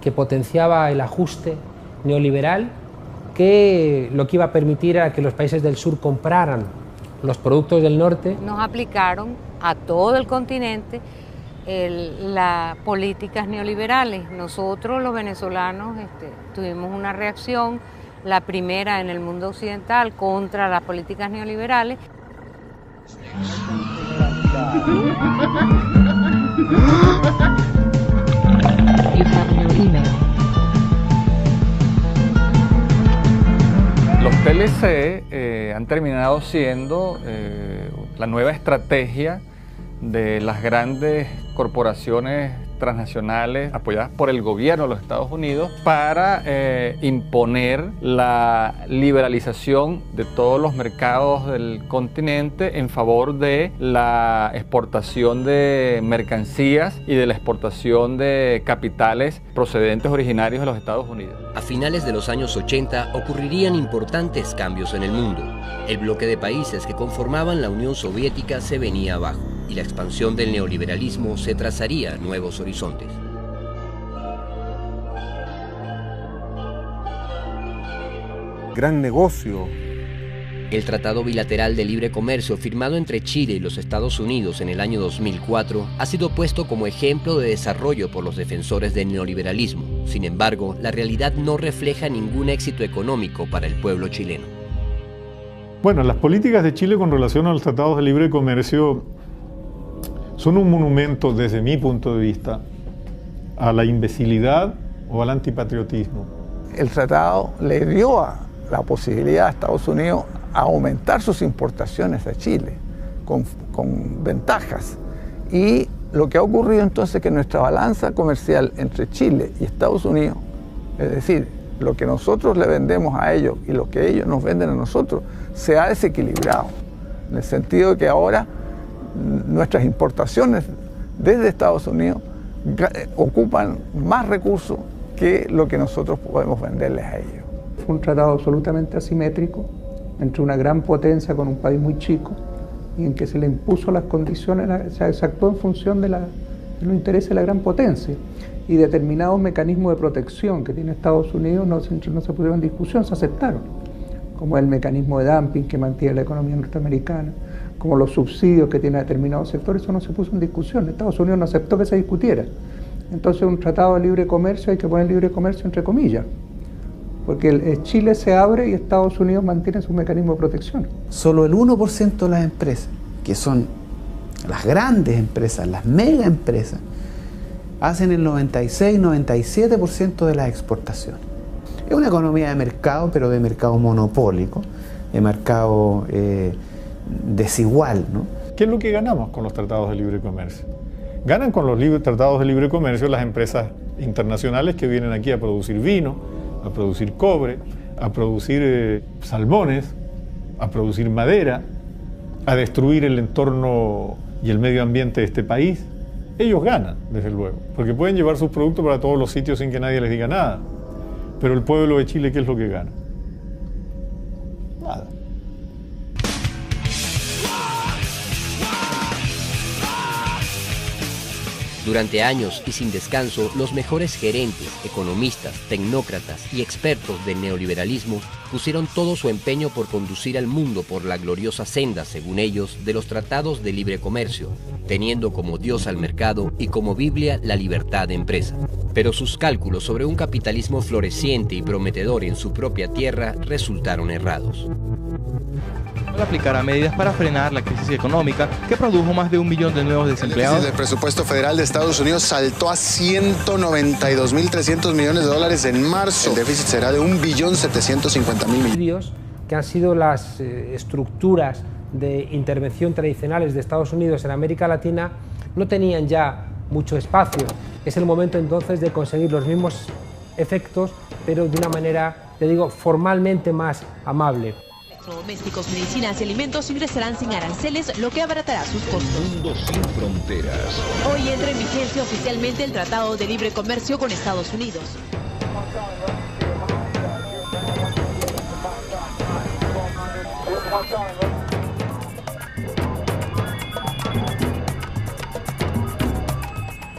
que potenciaba el ajuste neoliberal, que lo que iba a permitir era que los países del sur compraran los productos del norte. Nos aplicaron a todo el continente las políticas neoliberales. Nosotros, los venezolanos, tuvimos una reacción, la primera en el mundo occidental, contra las políticas neoliberales. Los TLC han terminado siendo la nueva estrategia de las grandes corporaciones transnacionales apoyadas por el gobierno de los Estados Unidos para imponer la liberalización de todos los mercados del continente en favor de la exportación de mercancías y de la exportación de capitales procedentes originarios de los Estados Unidos. A finales de los años 80 ocurrirían importantes cambios en el mundo. El bloque de países que conformaban la Unión Soviética se venía abajo y la expansión del neoliberalismo se trazaría nuevos horizontes. Gran negocio. El Tratado Bilateral de Libre Comercio firmado entre Chile y los Estados Unidos en el año 2004 ha sido puesto como ejemplo de desarrollo por los defensores del neoliberalismo. Sin embargo, la realidad no refleja ningún éxito económico para el pueblo chileno. Bueno, las políticas de Chile con relación a los tratados de libre comercio son un monumento, desde mi punto de vista, a la imbecilidad o al antipatriotismo. El tratado le dio la posibilidad a Estados Unidos a aumentar sus importaciones a Chile con ventajas. Y lo que ha ocurrido entonces es que nuestra balanza comercial entre Chile y Estados Unidos, es decir, lo que nosotros le vendemos a ellos y lo que ellos nos venden a nosotros, se ha desequilibrado. En el sentido de que ahora nuestras importaciones desde Estados Unidos ocupan más recursos que lo que nosotros podemos venderles a ellos. Fue un tratado absolutamente asimétrico entre una gran potencia con un país muy chico y en que se le impuso las condiciones, se actuó en función de los intereses de la gran potencia y determinados mecanismos de protección que tiene Estados Unidos no se pusieron en discusión, se aceptaron, como el mecanismo de dumping que mantiene la economía norteamericana, como los subsidios que tiene determinados sectores, eso no se puso en discusión. Estados Unidos no aceptó que se discutiera. Entonces un tratado de libre comercio hay que poner libre comercio entre comillas, porque Chile se abre y Estados Unidos mantiene su mecanismo de protección. Solo el 1% de las empresas, que son las grandes empresas, las mega empresas, hacen el 96-97% de las exportaciones. Es una economía de mercado, pero de mercado monopólico, de mercado desigual, ¿no? ¿Qué es lo que ganamos con los tratados de libre comercio? Ganan con los tratados de libre comercio las empresas internacionales que vienen aquí a producir vino, a producir cobre, a producir salmones, a producir madera, a destruir el entorno y el medio ambiente de este país. Ellos ganan, desde luego, porque pueden llevar sus productos para todos los sitios sin que nadie les diga nada. Pero el pueblo de Chile, ¿qué es lo que gana? Nada. Durante años y sin descanso, los mejores gerentes, economistas, tecnócratas y expertos del neoliberalismo pusieron todo su empeño por conducir al mundo por la gloriosa senda, según ellos, de los tratados de libre comercio, teniendo como Dios al mercado y como Biblia la libertad de empresa. Pero sus cálculos sobre un capitalismo floreciente y prometedor en su propia tierra resultaron errados. Aplicará medidas para frenar la crisis económica que produjo más de 1 millón de nuevos desempleados. El déficit del presupuesto federal de Estados Unidos saltó a 192.300 millones de dólares en marzo. El déficit será de 1.750.000 millones. Que han sido las estructuras de intervención tradicionales de Estados Unidos en América Latina no tenían ya mucho espacio. Es el momento entonces de conseguir los mismos efectos, pero de una manera, te digo, formalmente más amable. Electrodomésticos, medicinas y alimentos ingresarán sin aranceles, lo que abaratará sus costos. Mundo sin fronteras. Hoy entra en vigencia oficialmente el Tratado de Libre Comercio con Estados Unidos.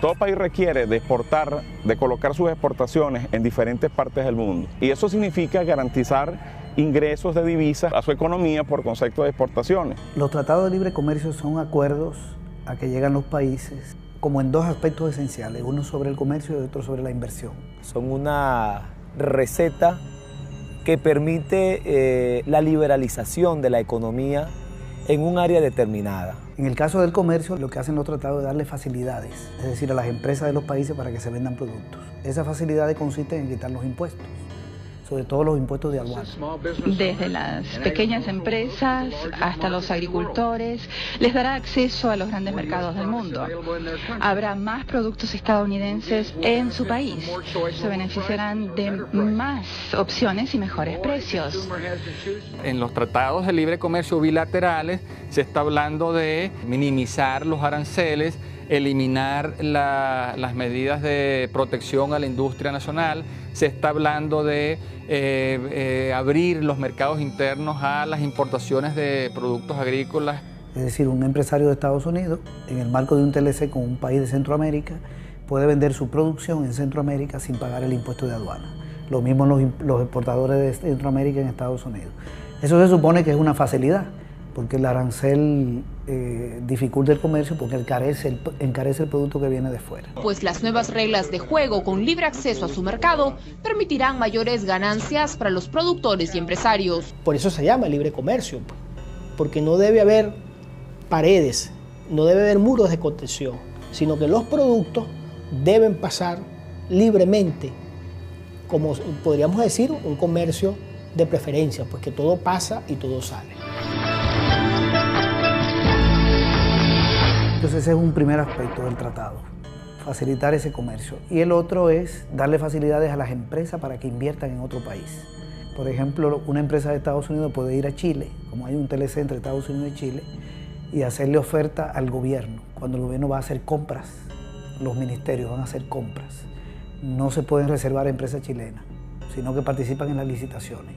Todo país requiere de exportar, de colocar sus exportaciones en diferentes partes del mundo. Y eso significa garantizar ingresos de divisas a su economía por concepto de exportaciones. Los tratados de libre comercio son acuerdos a que llegan los países como en dos aspectos esenciales, uno sobre el comercio y otro sobre la inversión. Son una receta que permite la liberalización de la economía en un área determinada. En el caso del comercio, lo que hacen los tratados es darle facilidades, es decir, a las empresas de los países para que se vendan productos. Esas facilidades consisten en quitar los impuestos, sobre todo los impuestos de aduana. Desde las pequeñas empresas hasta los agricultores, les dará acceso a los grandes mercados del mundo. Habrá más productos estadounidenses en su país. Se beneficiarán de más opciones y mejores precios. En los tratados de libre comercio bilaterales se está hablando de minimizar los aranceles, eliminar las medidas de protección a la industria nacional, se está hablando de abrir los mercados internos a las importaciones de productos agrícolas. Es decir, un empresario de Estados Unidos, en el marco de un TLC con un país de Centroamérica, puede vender su producción en Centroamérica sin pagar el impuesto de aduana. Lo mismo los exportadores de Centroamérica en Estados Unidos. Eso se supone que es una facilidad, porque el arancel dificulta el comercio porque encarece el producto que viene de fuera. Pues las nuevas reglas de juego con libre acceso a su mercado permitirán mayores ganancias para los productores y empresarios. Por eso se llama libre comercio, porque no debe haber paredes, no debe haber muros de contención, sino que los productos deben pasar libremente, como podríamos decir un comercio de preferencia, pues que todo pasa y todo sale. Entonces ese es un primer aspecto del tratado, facilitar ese comercio. Y el otro es darle facilidades a las empresas para que inviertan en otro país. Por ejemplo, una empresa de Estados Unidos puede ir a Chile, como hay un TLC entre Estados Unidos y Chile, y hacerle oferta al gobierno. Cuando el gobierno va a hacer compras, los ministerios van a hacer compras. No se pueden reservar a empresas chilenas, sino que participan en las licitaciones.